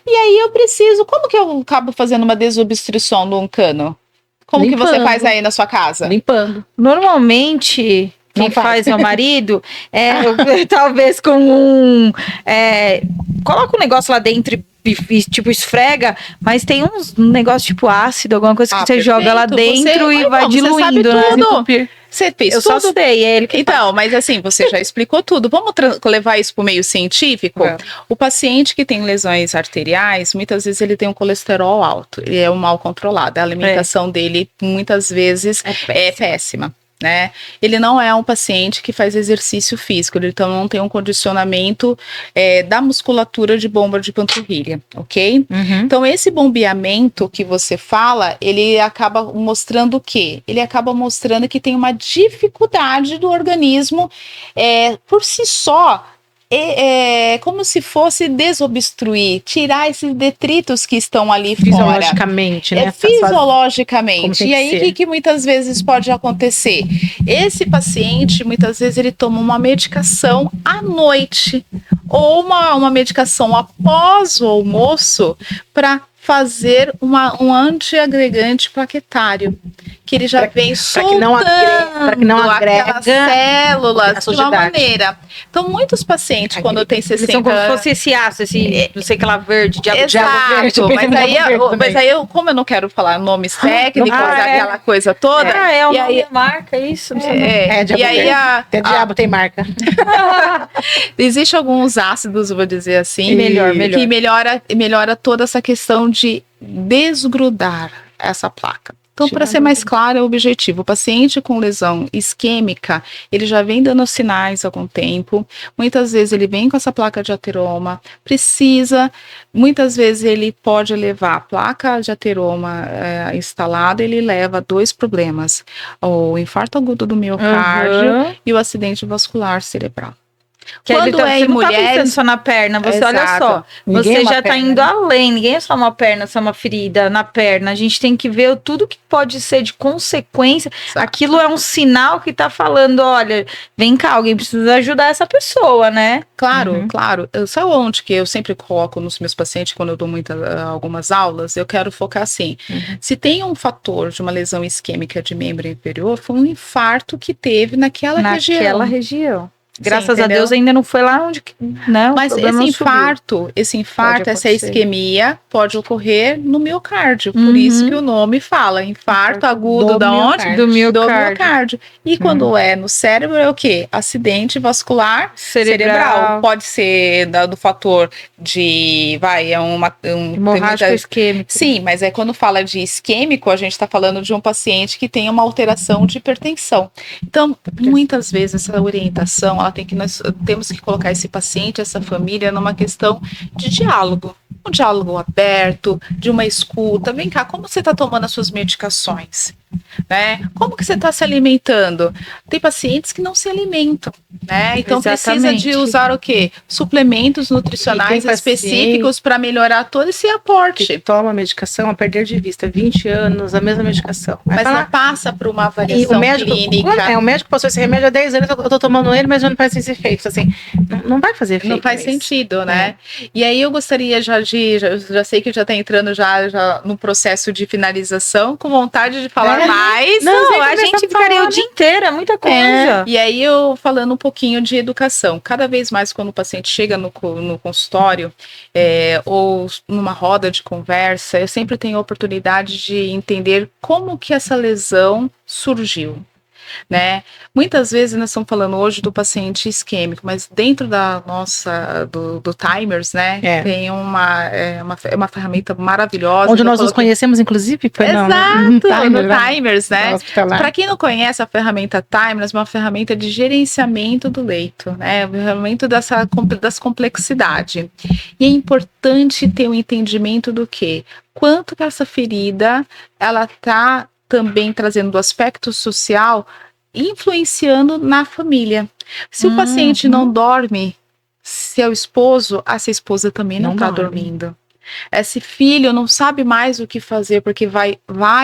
E aí eu preciso, como que eu acabo fazendo uma desobstrução de um cano? Como que você faz aí na sua casa? Limpando. Normalmente, quem faz meu marido, talvez com coloca um negócio lá dentro e tipo esfrega, mas tem um negócio tipo ácido, alguma coisa que você joga lá dentro e vai diluindo, né? Você fez Eu tudo. só sei, é ele que Então, mas assim, você já explicou tudo. Vamos levar isso para o meio científico? É. O paciente que tem lesões arteriais, muitas vezes ele tem um colesterol alto, ele é um mal controlado. A alimentação dele, muitas vezes, é péssima. Né? Ele não é um paciente que faz exercício físico, ele então não tem um condicionamento da musculatura de bomba de panturrilha, ok? Uhum. Então, esse bombeamento que você fala, ele acaba mostrando o quê? Ele acaba mostrando que tem uma dificuldade do organismo por si só. Como se fosse desobstruir, tirar esses detritos que estão ali fora. Fisiologicamente, né? Fisiologicamente. E aí, o que muitas vezes pode acontecer? Esse paciente, muitas vezes, ele toma uma medicação à noite, ou uma medicação após o almoço, para fazer um antiagregante plaquetário, que ele já vem soltando aquelas células de uma maneira. Então, muitos pacientes, quando tem 60 são como se fosse esse aço, não sei, aquela verde, diabo verde. Mas aí, como eu não quero falar nomes técnicos, aquela coisa toda. E aí marca isso. E aí até diabo tem marca. Existem alguns ácidos, vou dizer assim, que melhora toda essa questão de desgrudar essa placa. Então, para ser mais claro, é o objetivo. O paciente com lesão isquêmica, ele já vem dando sinais há algum tempo. Muitas vezes ele vem com essa placa de ateroma, muitas vezes ele pode levar a placa de ateroma instalada, ele leva a 2 problemas: o infarto agudo do miocárdio e o acidente vascular cerebral. Que quando você não tá pensando só na perna, você olha só, você já tá indo além, ninguém é só uma perna, só uma ferida na perna, a gente tem que ver tudo que pode ser de consequência, aquilo é um sinal que tá falando, olha, vem cá, alguém precisa ajudar essa pessoa, né? Claro, claro. Sabe onde que eu sempre coloco nos meus pacientes, quando eu dou algumas aulas, eu quero focar assim, se tem um fator de uma lesão isquêmica de membro inferior, foi um infarto que teve naquela região. Graças a Deus ainda não foi lá onde, né? Mas esse infarto, essa isquemia pode ocorrer no miocárdio. Por isso que o nome fala infarto agudo da onde? Do miocárdio. E quando é no cérebro é o quê? Acidente vascular cerebral. Pode ser do fator de hemorrágico isquêmico. Sim, mas quando fala de isquêmico, a gente está falando de um paciente que tem uma alteração de hipertensão. Então, muitas vezes essa orientação nós temos que colocar esse paciente, essa família, numa questão de diálogo. Um diálogo aberto, de uma escuta. Vem cá, como você está tomando as suas medicações? Né? Como que você está se alimentando? Tem pacientes que não se alimentam, né? Então precisa de usar o quê? Suplementos nutricionais específicos para melhorar todo esse aporte. Que toma medicação a perder de vista 20 anos, a mesma medicação. Mas ela passa por uma avaliação clínica. O médico passou esse remédio há 10 anos, eu tô tomando ele, mas não faz esse efeito. Assim, não vai fazer efeito. Não faz sentido, né? E aí eu gostaria já sei que já está entrando já no processo de finalização, com vontade de falar mais. Não, a gente ficaria o dia inteiro, é muita coisa. E aí eu falando um pouquinho de educação. Cada vez mais quando o paciente chega no consultório ou numa roda de conversa, eu sempre tenho a oportunidade de entender como que essa lesão surgiu. Né? Muitas vezes nós estamos falando hoje do paciente isquêmico, mas dentro da nossa do Timers, né? Tem uma ferramenta maravilhosa. Onde nós nos conhecemos, inclusive, foi no Timers, né? Para quem não conhece a ferramenta Timers, é uma ferramenta de gerenciamento do leito, né? Gerenciamento das complexidades. E é importante ter um entendimento do quanto que essa ferida ela está também trazendo do aspecto social, influenciando na família. Se o paciente não dorme, se é o esposo, essa esposa também não está dormindo. Esse filho não sabe mais o que fazer, porque vai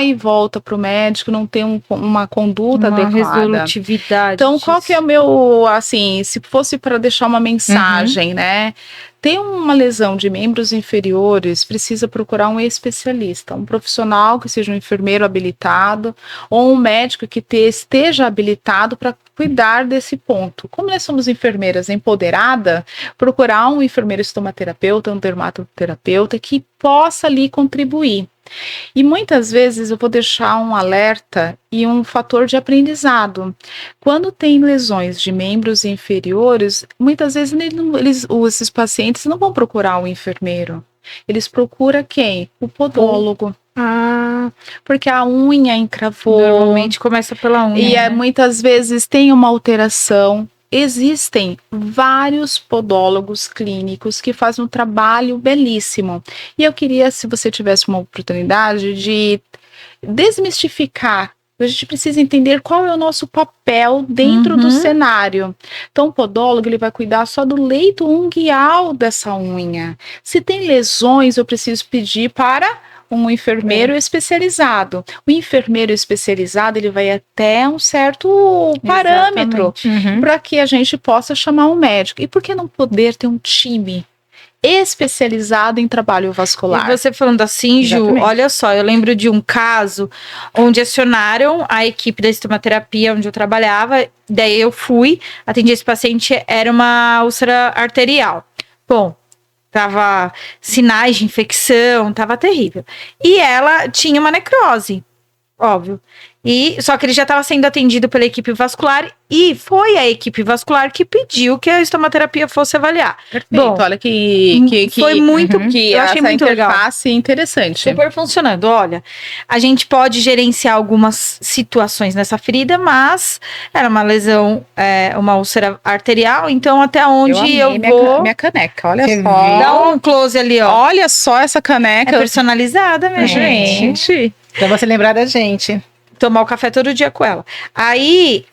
e volta para o médico, não tem uma conduta adequada. Resolutividade. Então, qual que é o meu, assim, se fosse para deixar uma mensagem, né? Tem uma lesão de membros inferiores, precisa procurar um especialista, um profissional que seja um enfermeiro habilitado ou um médico que esteja habilitado para cuidar desse ponto. Como nós somos enfermeiras empoderadas, procurar um enfermeiro estomaterapeuta, um dermatoterapeuta que possa ali contribuir. E muitas vezes eu vou deixar um alerta e um fator de aprendizado. Quando tem lesões de membros inferiores, muitas vezes esses pacientes não vão procurar o enfermeiro. Eles procuram quem? O podólogo. Porque a unha encravou. Normalmente começa pela unha. E muitas vezes tem uma alteração. Existem vários podólogos clínicos que fazem um trabalho belíssimo. E eu queria, se você tivesse uma oportunidade, de desmistificar. A gente precisa entender qual é o nosso papel dentro do cenário. Então, o podólogo ele vai cuidar só do leito unguial dessa unha. Se tem lesões, eu preciso pedir para um enfermeiro especializado. O enfermeiro especializado, ele vai até um certo parâmetro para que a gente possa chamar um médico. E por que não poder ter um time especializado em trabalho vascular? E você falando assim, Ju, Exatamente. olha só, eu lembro de um caso onde acionaram a equipe da estomaterapia onde eu trabalhava, daí eu fui, atendi esse paciente, era uma úlcera arterial. Bom, tava sinais de infecção, tava terrível. E ela tinha uma necrose, óbvio. Só que ele já estava sendo atendido pela equipe vascular e foi a equipe vascular que pediu que a estomaterapia fosse avaliar. Perfeito, Bom, olha que foi muito, que eu achei essa muito legal. interface interessante. Super funcionando. Olha, a gente pode gerenciar algumas situações nessa ferida, mas era uma lesão, uma úlcera arterial, então até onde eu vou... minha caneca, olha Você só. Dá um close ali, ó. Olha só essa É caneca. personalizada, minha gente. Gente. Pra você lembrar da gente. Tomar o café todo dia com ela. Aí,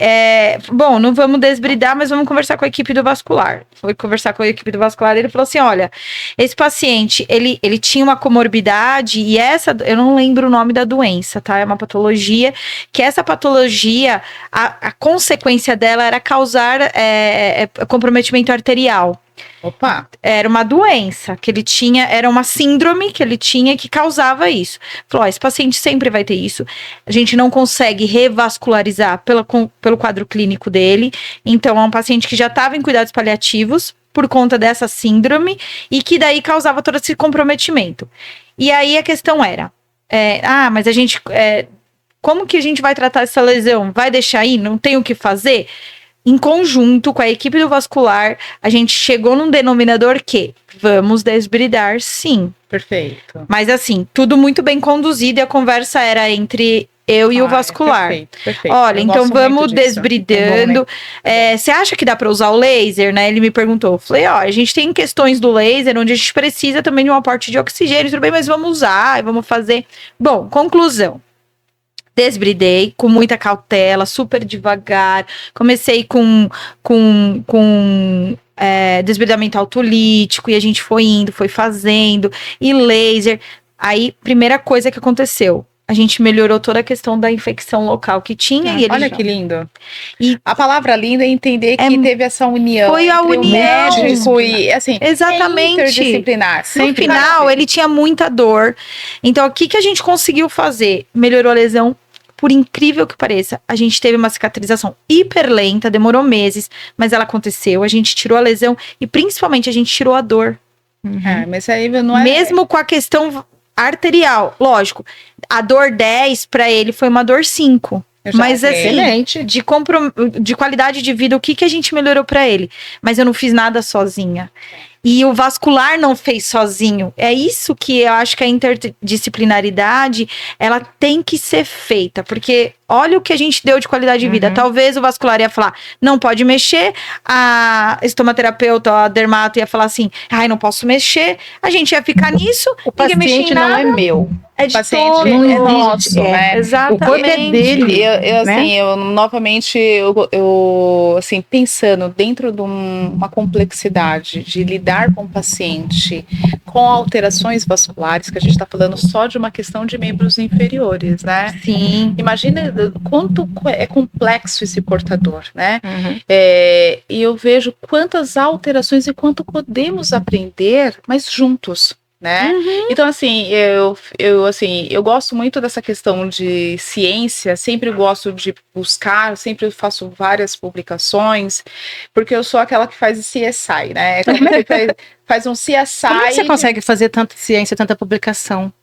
bom, não vamos desbridar, mas vamos conversar com a equipe do vascular. Foi conversar com a equipe do vascular e ele falou assim, olha, esse paciente, ele tinha uma comorbidade e eu não lembro o nome da doença, tá? É uma patologia, que essa patologia, a consequência dela era causar comprometimento arterial. Opa. Era uma doença que ele tinha, era uma síndrome que ele tinha que causava isso. Falou, esse paciente sempre vai ter isso. A gente não consegue revascularizar pelo quadro clínico dele. Então, é um paciente que já estava em cuidados paliativos por conta dessa síndrome e que daí causava todo esse comprometimento. E aí a questão era, mas a gente, como que a gente vai tratar essa lesão? Vai deixar aí? Não tem o que fazer? Em conjunto com a equipe do vascular, a gente chegou num denominador que vamos desbridar, sim. Perfeito. Mas assim, tudo muito bem conduzido e a conversa era entre eu e o vascular. Perfeito. Olha, então vamos desbridando. Você acha que dá para usar o laser, né? Ele me perguntou. Eu falei, a gente tem questões do laser onde a gente precisa também de um aporte de oxigênio, tudo bem, mas vamos usar e vamos fazer. Bom, conclusão. Desbridei com muita cautela, super devagar. Comecei com desbridamento autolítico e a gente foi indo, foi fazendo, e laser. Aí, primeira coisa que aconteceu, a gente melhorou toda a questão da infecção local que tinha. Olha que lindo. E a palavra linda é entender que teve essa união. Foi a união. O médico e, assim, exatamente. Interdisciplinar. No final, ele tinha muita dor. Então, o que a gente conseguiu fazer? Melhorou a lesão. Por incrível que pareça, a gente teve uma cicatrização hiper lenta, demorou meses, mas ela aconteceu, a gente tirou a lesão e principalmente a gente tirou a dor. Mas aí não é... Mesmo com a questão arterial, lógico, a dor 10 para ele foi uma dor 5. Mas assim, excelente. De qualidade de vida, o que a gente melhorou para ele? Mas eu não fiz nada sozinha. E o vascular não fez sozinho. É isso que eu acho que a interdisciplinaridade, ela tem que ser feita. Porque olha o que a gente deu de qualidade de vida. Talvez o vascular ia falar, não pode mexer. A estomaterapeuta, a dermato ia falar assim, não posso mexer. A gente ia ficar nisso. O paciente não é meu. É de paciente todo, não é existe, nosso, né? Exatamente. O corpo é dele. Eu novamente, eu assim, pensando dentro de uma complexidade de lidar com o paciente com alterações vasculares, que a gente está falando só de uma questão de membros inferiores, né? Sim. Imagina quanto é complexo esse portador, né? E eu vejo quantas alterações e quanto podemos aprender, mas juntos. Né? Então, assim, eu gosto muito dessa questão de ciência, sempre gosto de buscar, sempre faço várias publicações, porque eu sou aquela que faz CSI, né? Como faz um CSI. Como é que você consegue fazer tanta ciência, tanta publicação?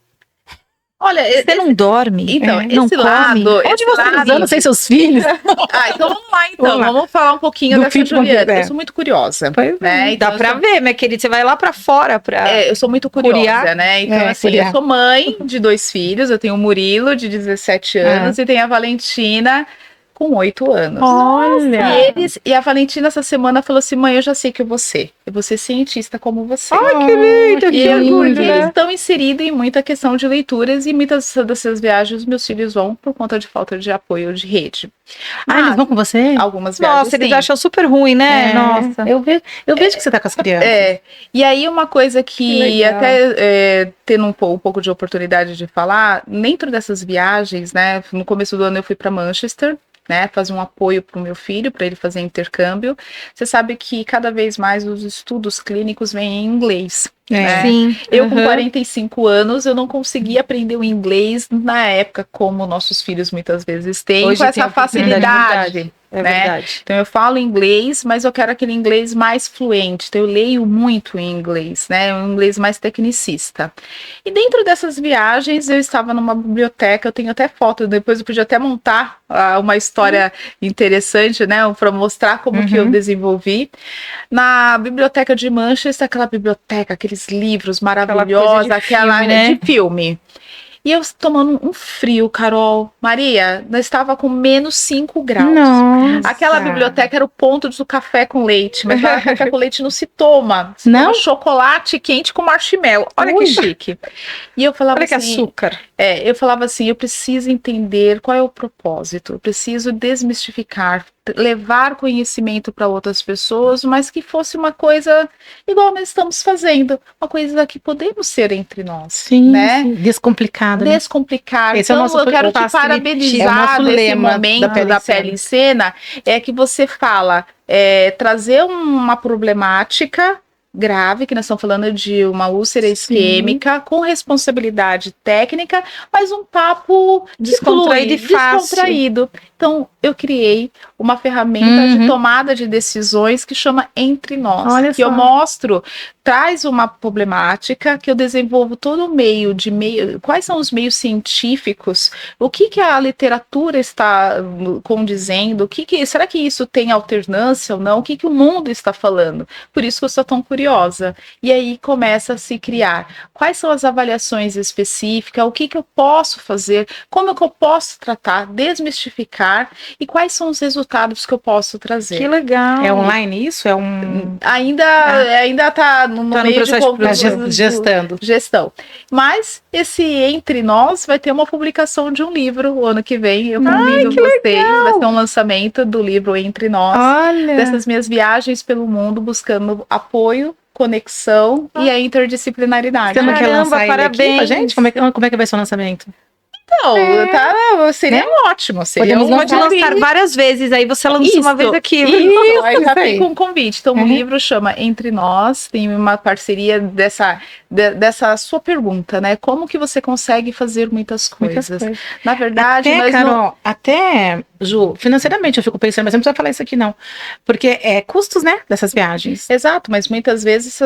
Olha, Você não dorme? então, não esse come? lado... Onde esse você lado- não sei seus filhos. então vamos lá, então. Vamos lá. Vamos falar um pouquinho Do dessa filho Juliana. bom, Eu sou muito curiosa. Pois né? Então, Dá pra ver, minha querida. Você vai lá pra fora pra... eu sou muito curiosa, Curiar. né? Então, assim, curiar. eu sou mãe de 2 filhos. Eu tenho o Murilo, de 17 anos, e tenho a Valentina, com 8 anos. Olha. E a Valentina, essa semana, falou assim: mãe, eu já sei que eu vou ser. Eu vou ser cientista como você. Ai, que lindo, que orgulho, Porque né? eles estão inseridos em muita questão de leituras e muitas dessas viagens meus filhos vão por conta de falta de apoio de rede. Eles vão com você? Algumas viagens, Nossa, eles sim. acham super ruim, né? Nossa. Eu vejo que você tá com as crianças. E aí uma coisa que legal. até tendo um pouco de oportunidade de falar, dentro dessas viagens, né, no começo do ano eu fui para Manchester, né, fazer um apoio para o meu filho, para ele fazer intercâmbio. Você sabe que cada vez mais os estudos clínicos vêm em inglês. Né? Sim. Eu com 45 anos, eu não consegui aprender o inglês na época como nossos filhos muitas vezes têm, Hoje com tem essa a oportunidade, facilidade. É né? verdade. Então eu falo inglês, mas eu quero aquele inglês mais fluente. Então eu leio muito em inglês, né? Um inglês mais tecnicista. E dentro dessas viagens eu estava numa biblioteca, eu tenho até foto, depois eu podia até montar uma história interessante, né? Para mostrar como que eu desenvolvi. Na biblioteca de Manchester, aquela biblioteca, aqueles livros maravilhosos, aquela filme, né? de filme. E eu tomando um frio, Carol. Maria, nós estava com -5 graus. Nossa. Aquela biblioteca era o ponto do café com leite, mas lá café com leite não se toma. Se Não? toma chocolate quente com marshmallow. Olha que chique. E eu falava Olha que assim, açúcar. eu falava assim, eu preciso entender qual é o propósito, eu preciso desmistificar, levar conhecimento para outras pessoas, mas que fosse uma coisa igual nós estamos fazendo, uma coisa que podemos ser entre nós, Sim, né? sim. Descomplicado. Né? Descomplicar. Esse é o Então, nosso eu quero te facilitista. parabenizar É o nosso nesse lema momento da da Pele pele em cena, é que você fala, trazer uma problemática grave, que nós estamos falando de uma úlcera isquêmica, com responsabilidade técnica, mas um papo Descontraído e fácil. descontraído. Então, eu criei uma ferramenta de tomada de decisões que chama Entre Nós. Olha que eu só. mostro, traz uma problemática, que eu desenvolvo todo o meio, quais são os meios científicos, o que a literatura está condizendo, será que isso tem alternância ou não, o que o mundo está falando? Por isso que eu sou tão curiosa. E aí começa a se criar. Quais são as avaliações específicas, o que eu posso fazer, como que eu posso tratar, desmistificar, e quais são os resultados que eu posso trazer. Que legal. É online isso? É um... Ainda está no Tá no meio processo de gestão. Mas esse Entre Nós vai ter uma publicação de um livro o ano que vem. Eu convido vocês. Vai ser um lançamento do livro Entre Nós. Olha. Dessas minhas viagens pelo mundo, buscando apoio, conexão e a interdisciplinaridade. Você não quer Caramba, lançar ele aqui pra parabéns. gente? Como é que vai ser o lançamento? Então, seria ótimo. Seria Podemos Pode lançar várias vezes, aí você lança uma vez aqui. Isso, aí já isso aí. fica um convite. Então, o livro chama Entre Nós, tem uma parceria dessa sua pergunta, né? Como que você consegue fazer muitas coisas? Na verdade, até, nós Carol, até, Ju, financeiramente eu fico pensando, mas não precisa falar isso aqui não. Porque é custos, né, dessas viagens. Exato, mas muitas vezes,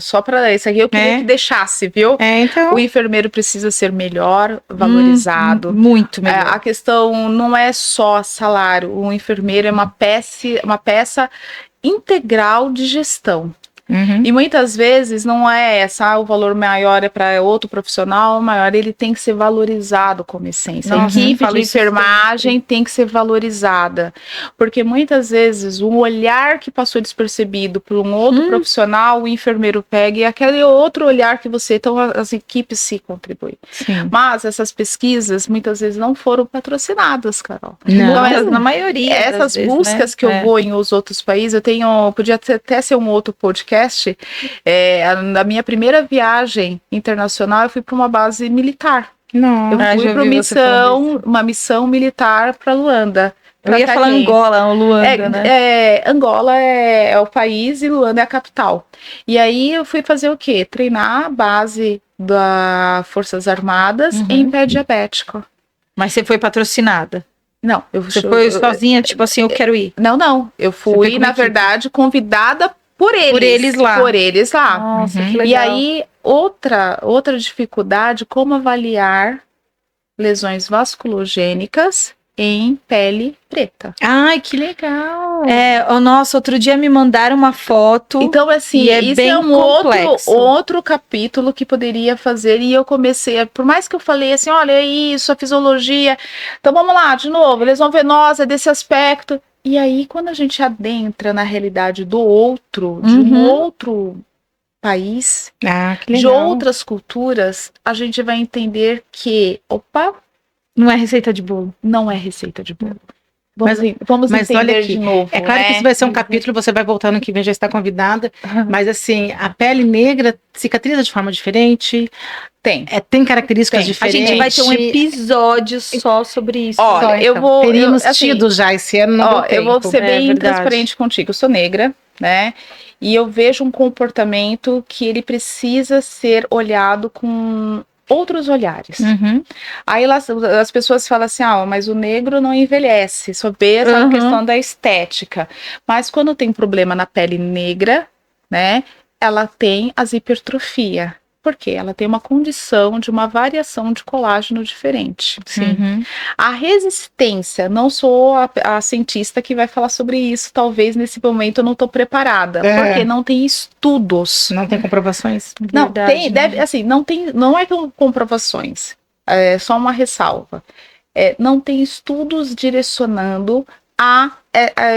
só para isso aqui, eu queria que deixasse, viu? Então. O enfermeiro precisa ser melhor valorizado. Muito melhor. A questão não é só salário. O enfermeiro é uma peça integral de gestão. E muitas vezes não é o valor maior é para outro profissional, o maior ele tem que ser valorizado como essência. A equipe de enfermagem tem que ser valorizada, porque muitas vezes o olhar que passou despercebido por um outro profissional, o enfermeiro pega e aquele outro olhar que você, então as equipes se contribuem. Sim. Mas essas pesquisas muitas vezes não foram patrocinadas, Carol. Não. Então, Na maioria essas das vezes, buscas né? que eu vou em os outros países, podia até ser um outro podcast. Na minha primeira viagem internacional, eu fui para uma base militar. Não. Eu fui para uma missão militar para Luanda. Eu ia falar Angola ou Luanda, né? Angola é o país e Luanda é a capital. E aí eu fui fazer o quê? Treinar a base das Forças Armadas em pé diabético. Mas você foi patrocinada? Não, Você foi sozinha, tipo assim, eu quero ir. Não. Eu fui, na verdade, convidada por eles lá. Por eles lá. Nossa, que legal. E aí, outra dificuldade, como avaliar lesões vasculogênicas em pele preta. Ai, que legal! Nossa, outro dia me mandaram uma foto. Então, assim, e isso bem é um complexo. outro capítulo que poderia fazer, e eu comecei, por mais que eu falei assim, olha, é isso, a fisiologia, então vamos lá, de novo, lesão venosa desse aspecto, e aí quando a gente adentra na realidade do outro, de um outro país, Que legal. de outras culturas, a gente vai entender que, opa, Não é receita de bolo. não é receita de bolo. mas Vamos entender olha aqui, de novo. É claro que isso vai ser um capítulo, você vai voltar no que vem, já está convidada. Mas assim, a pele negra cicatriza de forma diferente. Tem. Tem características Tem. diferentes. A gente vai ter um episódio só sobre isso. Olha, Só, eu então. vou... Teríamos assim, tido já esse ano, não deu eu vou tempo. ser bem verdade. transparente contigo. Eu sou negra, né? E eu vejo um comportamento que ele precisa ser olhado com outros olhares. Uhum. Aí as pessoas falam assim, mas o negro não envelhece, só vê essa questão da estética. Mas quando tem problema na pele negra, né, ela tem as hipertrofia. Por quê? Ela tem uma condição de uma variação de colágeno diferente. Sim. Uhum. A resistência, não sou a cientista que vai falar sobre isso, talvez nesse momento eu não estou preparada, porque não tem estudos. Não tem comprovações? Não, Verdade, tem, assim, não é comprovações, é só uma ressalva. Não tem estudos direcionando a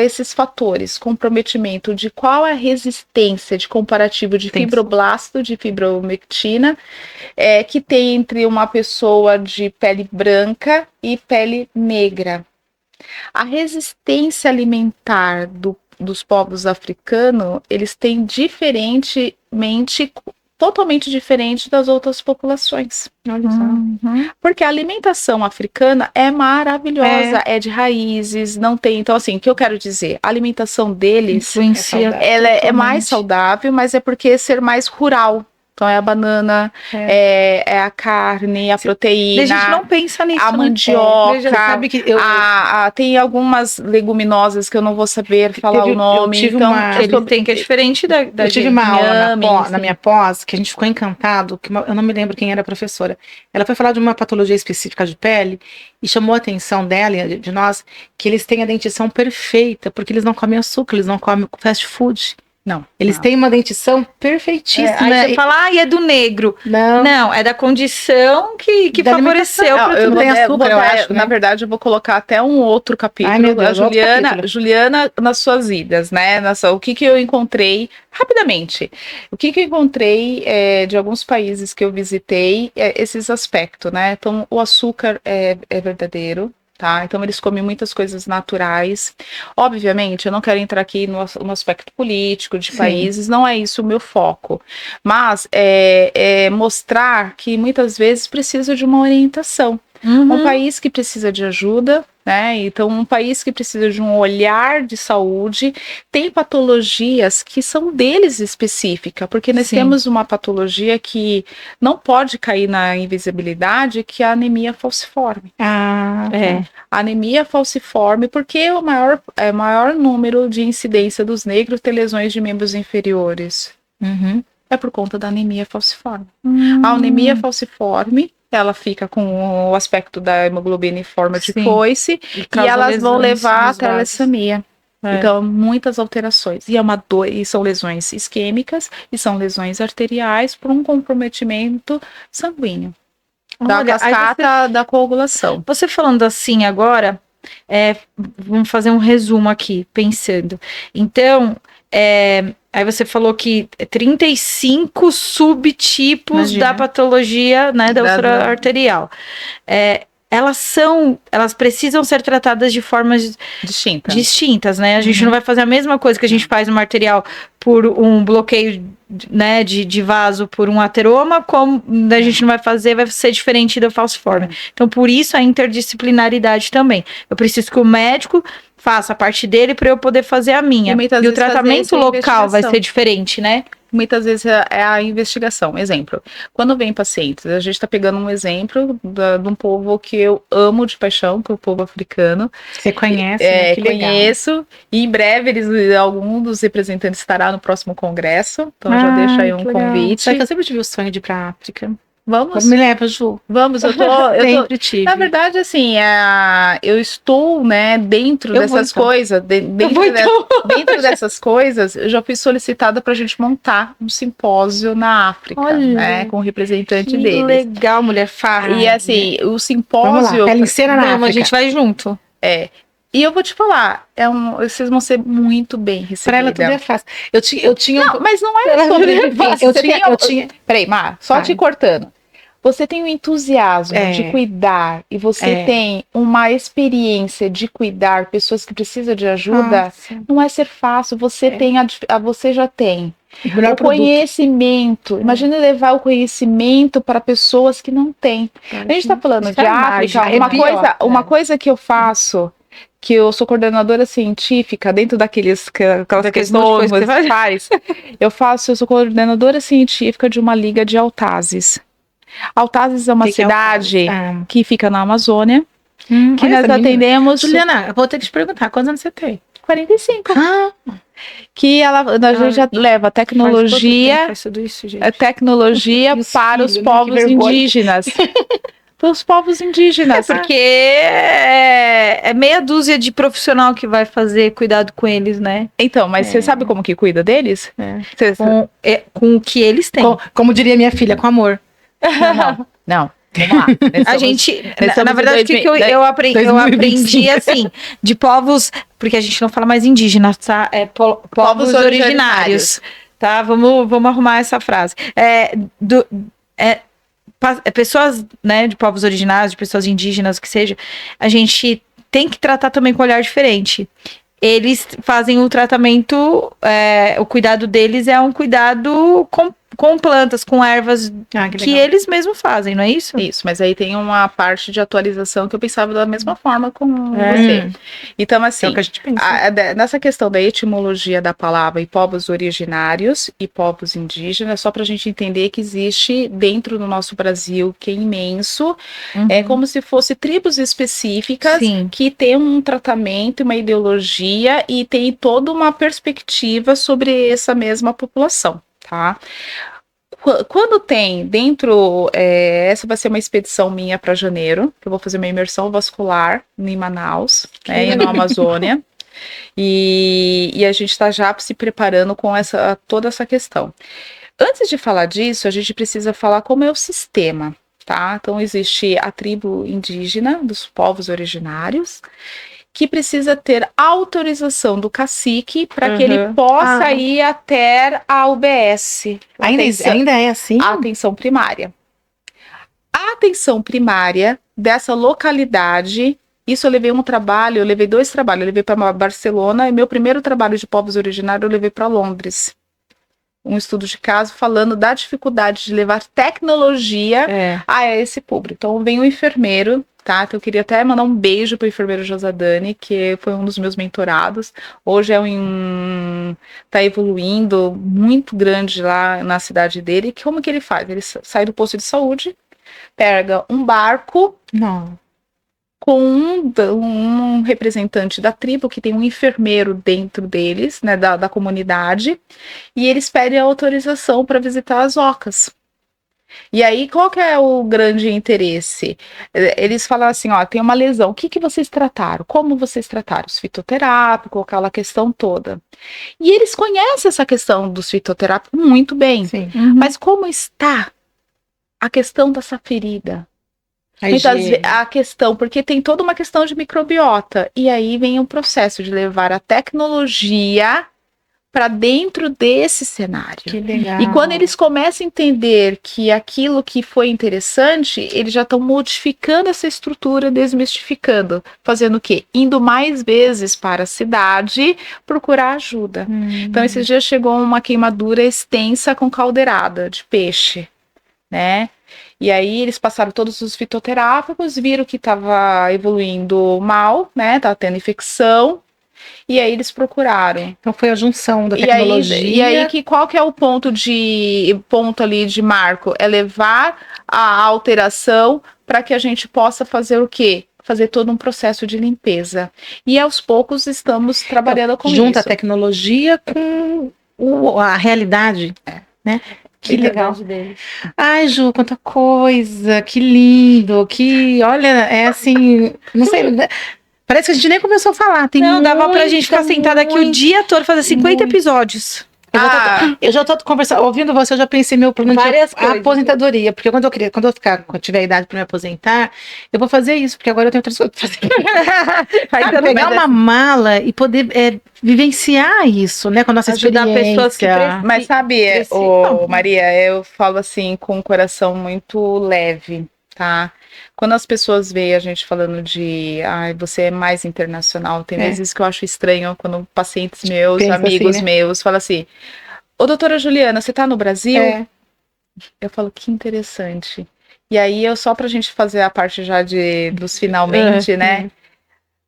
esses fatores, comprometimento de qual é a resistência de comparativo de fibroblasto, de fibromiectina, que tem entre uma pessoa de pele branca e pele negra. A resistência alimentar dos povos africanos, eles têm totalmente diferente das outras populações. Olha só. Porque a alimentação africana é maravilhosa, é de raízes, não tem... Então, assim, o que eu quero dizer? A alimentação deles, Influencia. ela é mais saudável, mas é porque ser mais rural. Então, é a banana, é a carne, a proteína. A gente não pensa nisso. A né? mandioca, sabe que tem algumas leguminosas que eu não vou saber falar o nome. Eu tive então, Ele tem que é diferente da eu tive gente. uma aula Inhames, na minha pós, que a gente ficou encantado, eu não me lembro quem era a professora. Ela foi falar de uma patologia específica de pele e chamou a atenção dela e de nós que eles têm a dentição perfeita, porque eles não comem açúcar, eles não comem fast food. Não. Eles têm uma dentição perfeitíssima. Aí você fala, e é do negro. Não, É da condição que Da favoreceu. Eu não tem açúcar, eu acho, né? Na verdade, eu vou colocar até um outro capítulo. Ai, meu Deus, a outro capítulo. Juliana, nas suas idas, né? O que eu encontrei, rapidamente, o que eu encontrei de alguns países que eu visitei, esses aspectos, né? Então, o açúcar é verdadeiro. Tá? Então eles comem muitas coisas naturais. Obviamente, eu não quero entrar aqui no aspecto político de países, não é isso o meu foco. Mas mostrar que muitas vezes precisa de uma orientação. Um país que precisa de ajuda, né? Então, um país que precisa de um olhar de saúde, tem patologias que são deles específicas, porque nós temos uma patologia que não pode cair na invisibilidade, que é a anemia falciforme. A anemia falciforme, porque o maior número de incidência dos negros ter lesões de membros inferiores. É por conta da anemia falciforme. A anemia falciforme, ela fica com o aspecto da hemoglobina em forma de foice e elas vão levar a telassemia. Então, muitas alterações. E é uma dor, e são lesões isquêmicas e são lesões arteriais por um comprometimento sanguíneo. Da cascata da coagulação. Você falando assim agora, vamos fazer um resumo aqui, pensando. Então, aí você falou que 35 subtipos da patologia, né, da úlcera arterial. Elas precisam ser tratadas de formas distintas, né? A gente não vai fazer a mesma coisa que a gente faz no arterial por um bloqueio, né, de vaso por um ateroma, como a gente não vai fazer, vai ser diferente da falciforme. Então, por isso a interdisciplinaridade também. Eu preciso que o médico faça a parte dele para eu poder fazer a minha. E muitas E o vezes fazer tratamento essa local vai investigação. ser diferente, né? Muitas vezes é a investigação. Exemplo, quando vem pacientes, a gente está pegando um exemplo de um povo que eu amo de paixão, que é o povo africano. Você conhece, né? Que legal. Conheço. E em breve algum dos representantes estará no próximo congresso. Então já deixo aí um que legal. convite. Sabe que eu sempre tive o sonho de ir pra África. Vamos. Me leva, Ju. Vamos, eu tô Sempre tive. na verdade, assim, eu estou, né, dentro Eu vou, dessas então. coisas, dentro dessas coisas, eu já fui solicitada para a gente montar um simpósio na África, Olha, né, com o representante Que deles. legal, mulher farra. E assim, o Vamos lá, simpósio, pele em cena na Vamos, a África. gente vai junto. e eu vou te falar, vocês vão ser muito bem recebidos. Pra ela tudo é fácil. Eu tinha... Não, mas não é sobre difícil. eu tinha... Peraí, Mar, só Vai. te cortando. Você tem o entusiasmo É. de cuidar e você tem uma experiência de cuidar pessoas que precisam de ajuda, Nossa. não é ser fácil. Você tem você já tem Melhor o produto. conhecimento. Imagina levar o conhecimento para pessoas que não têm. A gente está falando de África. Uma coisa que eu faço, que eu sou coordenadora científica dentro aquelas questões coisas que você faz. Eu sou coordenadora científica de uma liga de Altazes. Altazes é uma cidade que fica na Amazônia, que nós atendemos. Juliana, eu vou ter que te perguntar, quantos anos você tem? 45. Que a gente já leva tecnologia, Faz tudo isso, gente. tecnologia E os para os filhos, né? povos Que vergonha. indígenas. Para os povos indígenas. Porque é meia dúzia de profissional que vai fazer cuidado com eles, né? Então, mas você sabe como que cuida deles? Com o que eles têm. Como diria minha filha, com amor. Não. Vamos lá. A gente, na verdade, o que eu aprendi, assim, de povos, porque a gente não fala mais indígenas, tá? É povos originários, tá? Vamos arrumar essa frase. Pessoas, né, de povos originários, de pessoas indígenas, o que seja, a gente tem que tratar também com um olhar diferente. Eles fazem o tratamento, o cuidado deles é um cuidado com plantas, com ervas que eles mesmos fazem, não é isso? Isso, mas aí tem uma parte de atualização que eu pensava da mesma forma com você. Então, assim, é o que a gente pensa. Nessa questão da etimologia da palavra e povos originários e povos indígenas, só para a gente entender que existe dentro do nosso Brasil, que é imenso, é como se fosse tribos específicas que têm um tratamento, uma ideologia e tem toda uma perspectiva sobre essa mesma população. Tá? Quando tem dentro, essa vai ser uma expedição minha para janeiro, que eu vou fazer uma imersão vascular em Manaus, na Amazônia, e a gente está já se preparando com toda essa questão. Antes de falar disso, a gente precisa falar como é o sistema, tá? Então existe a tribo indígena dos povos originários, que precisa ter autorização do cacique para que ele possa ir até a UBS. Ainda é assim? A atenção primária. A atenção primária dessa localidade, isso eu levei eu levei 2 trabalhos, eu levei para Barcelona e meu primeiro trabalho de povos originários eu levei para Londres. Um estudo de caso falando da dificuldade de levar tecnologia a esse público. Então vem o enfermeiro, tá? Então eu queria até mandar um beijo para o enfermeiro Josadani, que foi um dos meus mentorados. Hoje tá evoluindo muito grande lá na cidade dele. Como que ele faz? Ele sai do posto de saúde, pega um barco com um representante da tribo, que tem um enfermeiro dentro deles, né, da comunidade, e eles pedem a autorização para visitar as ocas. E aí, qual que é o grande interesse? Eles falam assim, tem uma lesão, o que vocês trataram? Como vocês trataram? Os fitoterápicos, aquela questão toda. E eles conhecem essa questão dos fitoterápicos muito bem. Sim. Mas como está a questão dessa ferida? A questão, porque tem toda uma questão de microbiota, e aí vem um processo de levar a tecnologia para dentro desse cenário. Que legal. E quando eles começam a entender que aquilo que foi interessante, eles já estão modificando essa estrutura, desmistificando, fazendo o quê? Indo mais vezes para a cidade procurar ajuda. Então, esses dias chegou uma queimadura extensa com caldeirada de peixe, né? E aí eles passaram todos os fitoterápicos, viram que estava evoluindo mal, né? Tava tendo infecção. E aí eles procuraram. Então foi a junção da tecnologia. E aí qual que é o ponto ali de marco? É levar a alteração para que a gente possa fazer o quê? Fazer todo um processo de limpeza. E aos poucos estamos trabalhando com isso. Junta a tecnologia com a realidade, né? Que legal. Ai, Ju, quanta coisa, que lindo, olha, é assim, não sei, parece que a gente nem começou a falar. Não, dava pra gente ficar sentada aqui o dia todo, fazer 50 episódios. Eu já tô conversando, ouvindo você, eu já pensei meu plano de aposentadoria, porque quando eu tiver idade para me aposentar, eu vou fazer isso, porque agora eu tenho outras coisas pra fazer. Pegar uma mala e poder vivenciar isso, né, com a nossa ajudar experiência. Pessoas que Mas sabe, Maria, eu falo assim com um coração muito leve, tá? Quando as pessoas veem a gente falando de você é mais internacional, tem vezes que eu acho estranho quando pacientes meus, amigos assim, né? meus, falam assim, ô doutora Juliana, você tá no Brasil? Eu falo, que interessante. E aí, só pra gente fazer a parte já dos finalmente, né?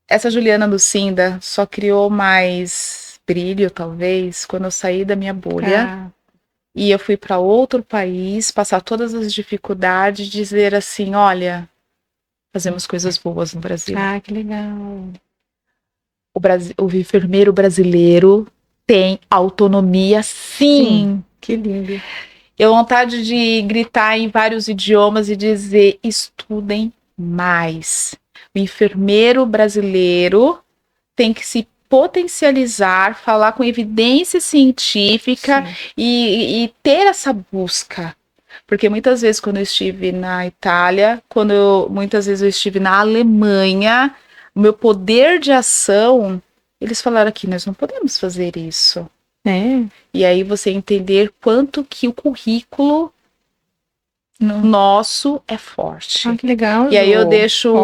Essa Juliana Lucinda só criou mais brilho, talvez, quando eu saí da minha bolha. E eu fui para outro país, passar todas as dificuldades, dizer assim, olha, fazemos coisas boas no Brasil. Que legal. O enfermeiro brasileiro tem autonomia, sim. Que lindo. Eu tenho vontade de gritar em vários idiomas e dizer, estudem mais. O enfermeiro brasileiro tem que se potencializar, falar com evidência científica e ter essa busca. Porque muitas vezes quando eu estive na Itália, muitas vezes eu estive na Alemanha, o meu poder de ação, eles falaram aqui, nós não podemos fazer isso. E aí você entender quanto que o currículo nosso é forte. Que legal. E aí eu deixo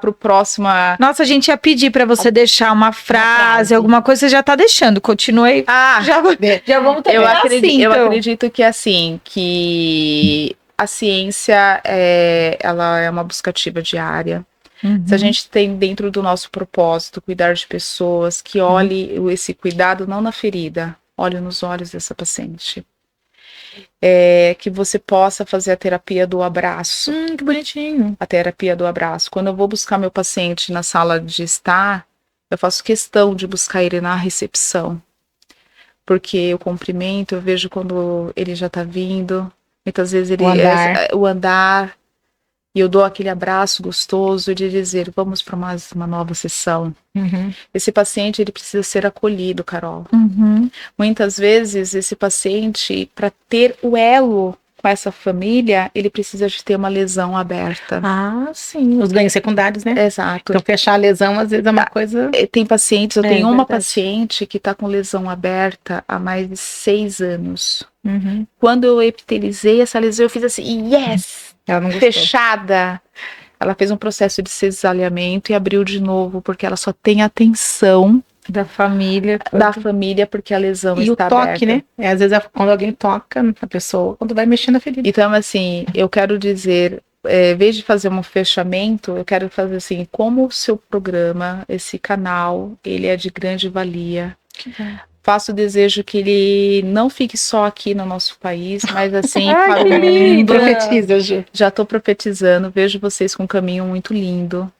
pro próximo. Nossa, a gente ia pedir para você deixar uma frase, alguma coisa, você já tá deixando. Continue. Já vamos terminar eu acredito que assim, que a ciência ela é uma buscativa diária. Se a gente tem dentro do nosso propósito cuidar de pessoas, que olhe esse cuidado não na ferida, olhe nos olhos dessa paciente. Que você possa fazer a terapia do abraço. Que bonitinho. A terapia do abraço. Quando eu vou buscar meu paciente na sala de estar, eu faço questão de buscar ele na recepção. Porque o cumprimento, eu vejo quando ele já tá vindo. Muitas vezes o andar. E eu dou aquele abraço gostoso de dizer, vamos para mais uma nova sessão. Esse paciente, ele precisa ser acolhido, Carol. Muitas vezes, esse paciente, para ter o elo com essa família, ele precisa de ter uma lesão aberta. Sim. Os ganhos secundários, né? Exato. Então, fechar a lesão, às vezes, é uma coisa... Tem pacientes, eu tenho uma paciente que está com lesão aberta há mais de 6 anos. Quando eu epitelizei essa lesão, eu fiz assim, yes! Ela não gostou. Fechada. Ela fez um processo de cisalhamento e abriu de novo, porque ela só tem atenção da família. Porque a lesão e está o toque, aberta. né? Às vezes quando alguém toca na pessoa, quando vai mexendo na ferida. Então, assim, eu quero dizer, em vez de fazer um fechamento, eu quero fazer assim, como o seu programa, esse canal, ele é de grande valia. Faço o desejo que ele não fique só aqui no nosso país, mas assim, para o mundo. Profetiza, Ju. Já estou profetizando, vejo vocês com um caminho muito lindo,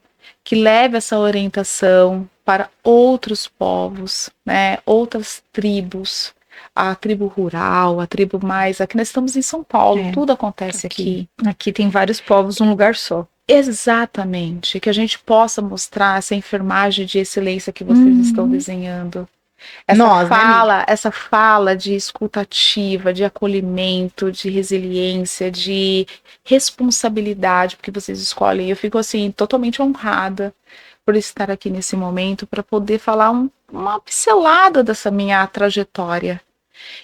que leve essa orientação para outros povos, né? Outras tribos, a tribo rural, a tribo mais... Aqui nós estamos em São Paulo, tudo acontece aqui. Aqui tem vários povos num lugar só. Exatamente, que a gente possa mostrar essa enfermagem de excelência que vocês estão desenhando. Essa fala de escutativa, de acolhimento, de resiliência, de responsabilidade, porque vocês escolhem. Eu fico assim, totalmente honrada por estar aqui nesse momento, para poder falar uma pincelada dessa minha trajetória.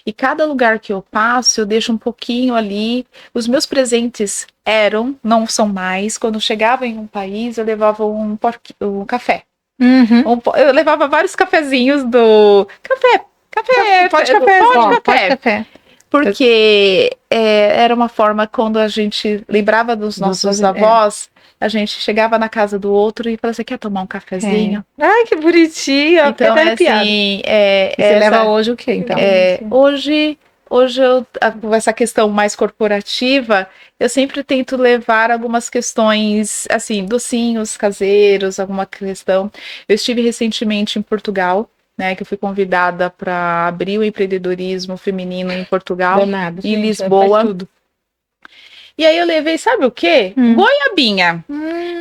E cada lugar que eu passo, eu deixo um pouquinho ali. Os meus presentes não são mais. Quando eu chegava em um país, eu levava um café. Eu levava vários cafezinhos do... Pode café. Porque era uma forma, quando a gente lembrava dos nossos avós, a gente chegava na casa do outro e falava, você quer tomar um cafezinho? Ai, que bonitinho. Então, assim... E você leva hoje o quê, então? Hoje com essa questão mais corporativa, eu sempre tento levar algumas questões, assim, docinhos caseiros, alguma questão. Eu estive recentemente em Portugal, né, que eu fui convidada para abrir o empreendedorismo feminino em Portugal, em Lisboa. E aí eu levei, sabe o quê? Goiabinha.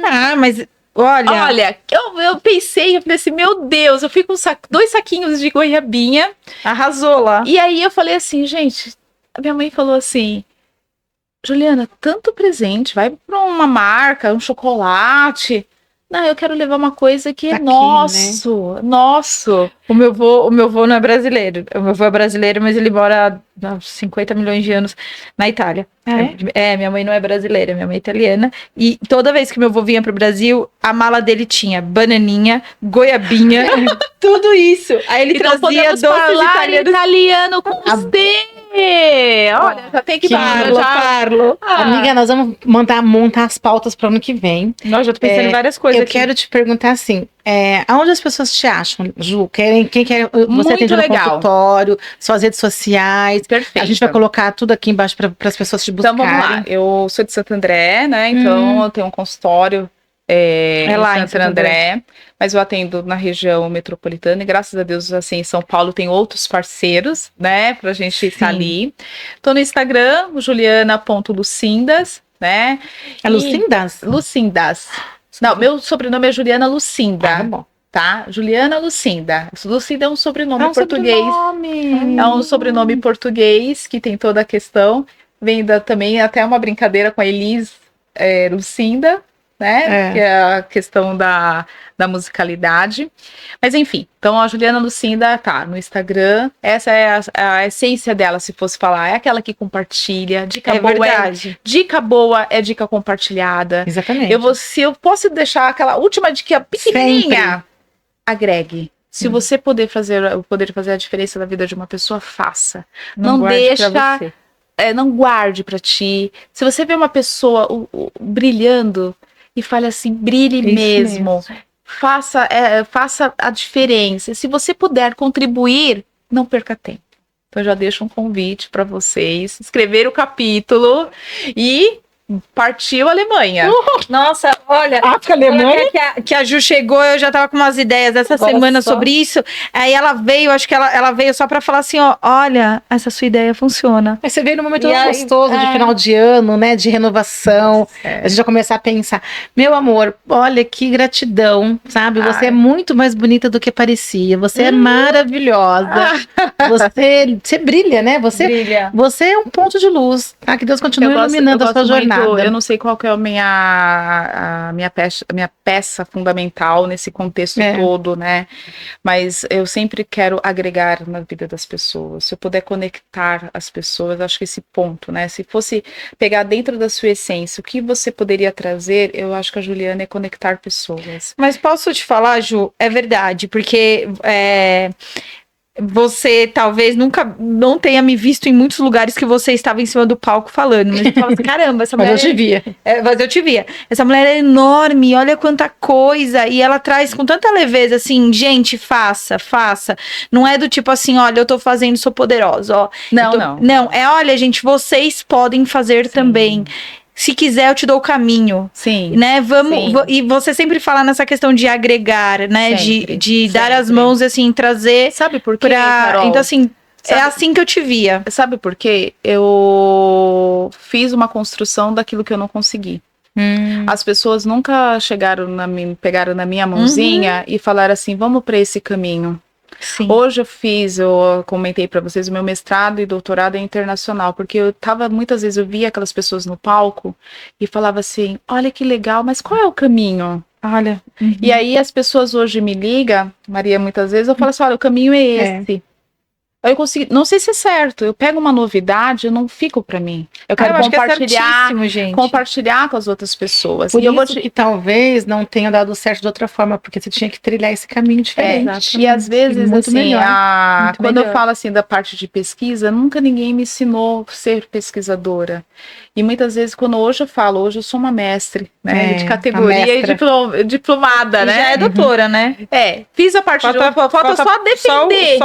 Ah, mas olha, eu pensei, eu falei assim, meu Deus, eu fui com 2 saquinhos de goiabinha. arrasou lá. E aí eu falei assim, gente, a minha mãe falou assim, Juliana, tanto presente, vai para uma marca, um chocolate. Não, eu quero levar uma coisa que é Aqui, nosso. O meu avô não é brasileiro. O meu avô é brasileiro, mas ele mora há 50 milhões de anos na Itália. Minha mãe não é brasileira, minha mãe é italiana. E toda vez que meu avô vinha pro Brasil, a mala dele tinha bananinha, goiabinha, tudo isso. Aí ele Então trazia podemos doces falar italiano com você. Olha, já tem que Parlo. Amiga, nós vamos montar as pautas para o ano que vem. Nós já tô pensando em várias coisas Eu aqui. quero te perguntar assim, aonde as pessoas te acham, Ju? Quem quer você Muito atende no legal. consultório, suas redes sociais. Perfeito. A gente vai colocar tudo aqui embaixo para as pessoas te buscarem. Então vamos lá. Eu sou de Santo André, né? Então eu tenho um consultório lá em Santo André, mas eu atendo na região metropolitana e graças a Deus, assim, em São Paulo tem outros parceiros, né? Pra gente estar ali. Tô no Instagram, juliana.lucindas, né? É Lucindas? Lucindas. Não, meu sobrenome é Juliana Lucinda. Tá bom. Tá? Juliana Lucinda. Lucinda é um sobrenome português. Sobrenome. É um sobrenome português que tem toda a questão. Vem também até uma brincadeira com a Elis Lucinda, né? Que é a questão da musicalidade. Mas enfim, então a Juliana Lucinda tá no Instagram. Essa é a essência dela, se fosse falar. É aquela que compartilha. Dica boa verdade. Dica boa é dica compartilhada. Exatamente. Se eu posso deixar aquela última dica pequenininha, agregue. Se você poder fazer a diferença na vida de uma pessoa, faça. Não deixa, não guarde para ti. Se você vê uma pessoa brilhando e fale assim, brilhe mesmo. Faça a diferença. Se você puder contribuir, não perca tempo. Então eu já deixo um convite para vocês escrever o capítulo e partiu a Alemanha. Nossa, olha, Alemanha? Que a Ju chegou, eu já tava com umas ideias essa semana sobre isso. Aí ela veio, acho que ela veio só pra falar assim, ó, olha, essa sua ideia funciona. Aí você veio num momento gostoso de final de ano, né? De renovação. A gente vai começar a pensar, meu amor, olha que gratidão, sabe? Você é muito mais bonita do que parecia. Você é maravilhosa. Você brilha, né? Você é um ponto de luz. Tá? Que Deus continue iluminando a sua jornada. Eu não sei qual que é a minha peça fundamental nesse contexto todo, né? Mas eu sempre quero agregar na vida das pessoas. Se eu puder conectar as pessoas, acho que esse ponto, né? Se fosse pegar dentro da sua essência, o que você poderia trazer, eu acho que a Juliana é conectar pessoas. Mas posso te falar, Ju, é verdade, porque você talvez nunca não tenha me visto em muitos lugares que você estava em cima do palco falando. Mas eu falo assim, caramba, essa mulher... Mas eu te via. Mas eu te via. Essa mulher é enorme, olha quanta coisa. E ela traz com tanta leveza, assim, gente, faça. Não é do tipo assim, olha, eu tô fazendo, sou poderosa, ó. Não. Não, olha, gente, vocês podem fazer também. Se quiser, eu te dou o caminho. Sim. Né? E você sempre fala nessa questão de agregar, né? Sempre, de dar as mãos, assim, trazer. Sabe por quê, Carol? Então, assim, é assim que eu te via. Sabe por quê? Eu fiz uma construção daquilo que eu não consegui. As pessoas nunca pegaram na minha mãozinha e falaram assim, vamos para esse caminho. Sim. Hoje eu comentei para vocês, o meu mestrado e doutorado é internacional, porque muitas vezes eu via aquelas pessoas no palco e falava assim, olha que legal, mas qual é o caminho? Olha. E aí as pessoas hoje me ligam, Maria, muitas vezes eu falo assim, olha, o caminho é esse. Aí eu consigo, não sei se é certo, eu pego uma novidade, eu não fico pra mim. Eu quero acho que é compartilhar, certíssimo, gente. compartilhar com as outras pessoas. Por E eu isso que talvez não tenha dado certo de outra forma, porque você tinha que trilhar esse caminho diferente. E às vezes, muito assim, melhor. Muito quando melhor. eu falo assim da parte de pesquisa, nunca ninguém me ensinou a ser pesquisadora. E muitas vezes, quando hoje eu sou uma mestre, né? De uma categoria e mestra. diplomada, E né? já é doutora, né? Fiz a parte falta só defender.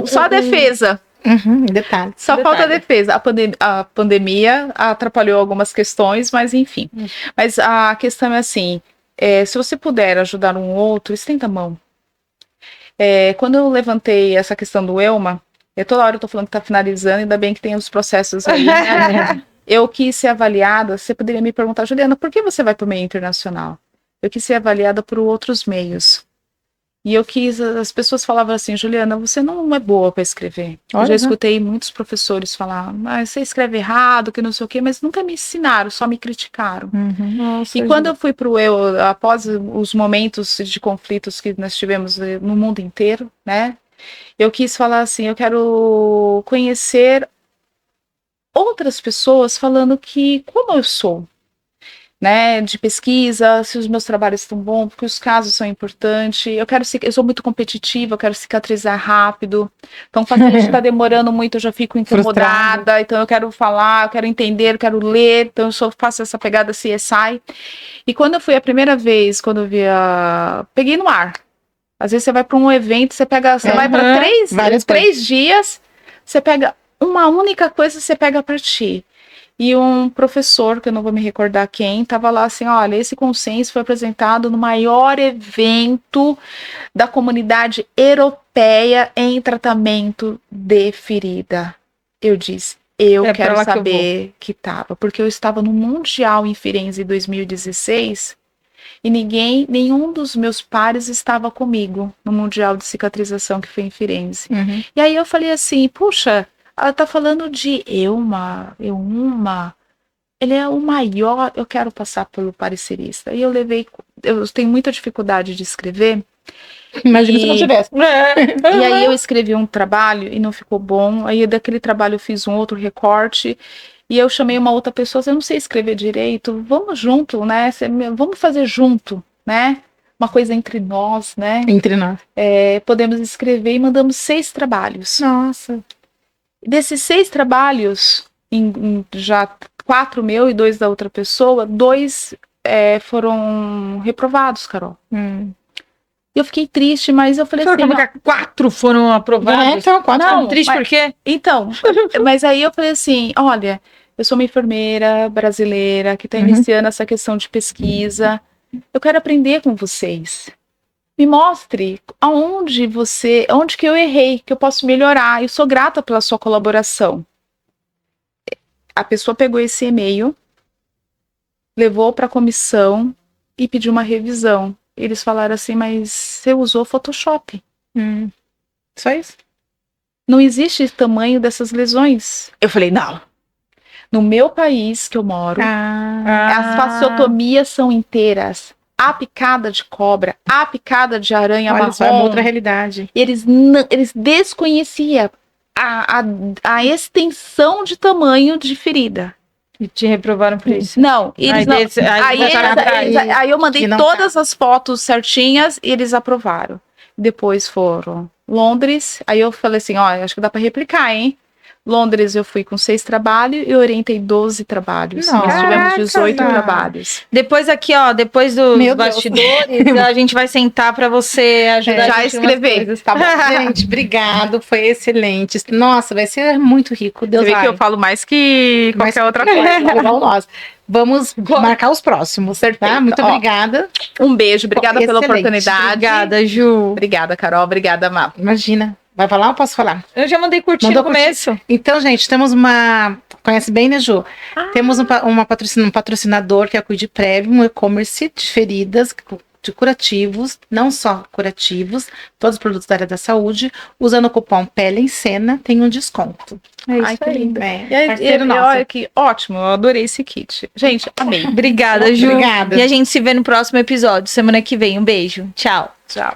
Só a defesa. Em detalhe. Só falta a defesa. A pandemia atrapalhou algumas questões, mas enfim. Mas a questão é assim, se você puder ajudar um outro, estenda a mão. Quando eu levantei essa questão do Elma, toda hora eu tô falando que tá finalizando, ainda bem que tem os processos aí, né? Eu quis ser avaliada, você poderia me perguntar, Juliana, por que você vai para o meio internacional? Eu quis ser avaliada por outros meios. E as pessoas falavam assim, Juliana, você não é boa para escrever. Eu já escutei muitos professores falar, mas você escreve errado, que não sei o quê, mas nunca me ensinaram, só me criticaram. Nossa, E quando eu fui para o EU, após os momentos de conflitos que nós tivemos no mundo inteiro, né? Eu quis falar assim, eu quero conhecer outras pessoas falando que como eu sou, né, de pesquisa, se os meus trabalhos estão bons, porque os casos são importantes. Eu sou muito competitiva, eu quero cicatrizar rápido. Então, o paciente está demorando muito, eu já fico incomodada. Frustrada. Então, eu quero falar, eu quero entender, eu quero ler. Então, eu faço essa pegada CSI. E quando eu fui a primeira vez, quando eu peguei no ar. Às vezes você vai para um evento, você vai para três dias, você pega uma única coisa, você pega para ti. E um professor, que eu não vou me recordar quem, estava lá assim, olha, esse consenso foi apresentado no maior evento da comunidade europeia em tratamento de ferida. Eu disse, eu quero saber que estava, porque eu estava no Mundial em Firenze em 2016 e nenhum dos meus pares estava comigo no Mundial de Cicatrização que foi em Firenze. E aí eu falei assim, puxa, ela tá falando de Elma, ele é o maior, eu quero passar pelo parecerista. E eu tenho muita dificuldade de escrever. Imagina se não tivesse. E aí eu escrevi um trabalho e não ficou bom, aí daquele trabalho eu fiz um outro recorte, e eu chamei uma outra pessoa, eu não sei escrever direito, vamos junto, né, vamos fazer junto, né, uma coisa entre nós, né. Entre nós. Podemos escrever e mandamos 6 trabalhos. Nossa. Desses 6 trabalhos, já 4 meu e 2 da outra pessoa, 2 foram reprovados, Carol. Eu fiquei triste, mas eu falei assim... 4 foram aprovados? Então, 4 não, triste por quê? Então, mas aí eu falei assim, olha, eu sou uma enfermeira brasileira que está iniciando essa questão de pesquisa, eu quero aprender com vocês. Me mostre onde que eu errei, que eu posso melhorar. Eu sou grata pela sua colaboração. A pessoa pegou esse e-mail, levou para a comissão e pediu uma revisão. Eles falaram assim, mas você usou Photoshop. Só isso? Não existe tamanho dessas lesões. Eu falei, não. No meu país que eu moro, as fasciotomias são inteiras. A picada de cobra, a picada de aranha marrom. Isso é uma outra realidade. Eles desconheciam a extensão de tamanho de ferida. E te reprovaram por isso? Não, eles não. Aí eu mandei todas as fotos certinhas e eles aprovaram. Depois foram Londres, aí eu falei assim, ó, acho que dá para replicar, hein? Londres eu fui com 6 trabalhos e orientei 12 trabalhos. Nossa, nós tivemos 18 trabalhos. Depois aqui, ó, depois dos bastidores, a gente vai sentar para você ajudar já a escrever. Tá bom. Gente, obrigado, foi excelente. Nossa, vai ser muito rico. Deus vai. Que eu falo mais que qualquer outra coisa. Igual nós. Vamos marcar os próximos, tá? Muito obrigada. Um beijo, obrigada pela oportunidade. Obrigada, Ju. Obrigada, Carol. Obrigada, Má. Imagina. Vai falar ou posso falar? Eu já mandei curtir no começo. Então, gente, temos conhece bem, né, Ju? Temos um patrocinador que é a Cuide Prévio, um e-commerce de feridas, de curativos, não só curativos, todos os produtos da área da saúde. Usando o cupom Pele em Cena, tem um desconto. Ai, que lindo. Olha que ótimo, eu adorei esse kit. Gente, amei. Obrigada, Ju. Obrigada. E a gente se vê no próximo episódio, semana que vem. Um beijo. Tchau. Tchau.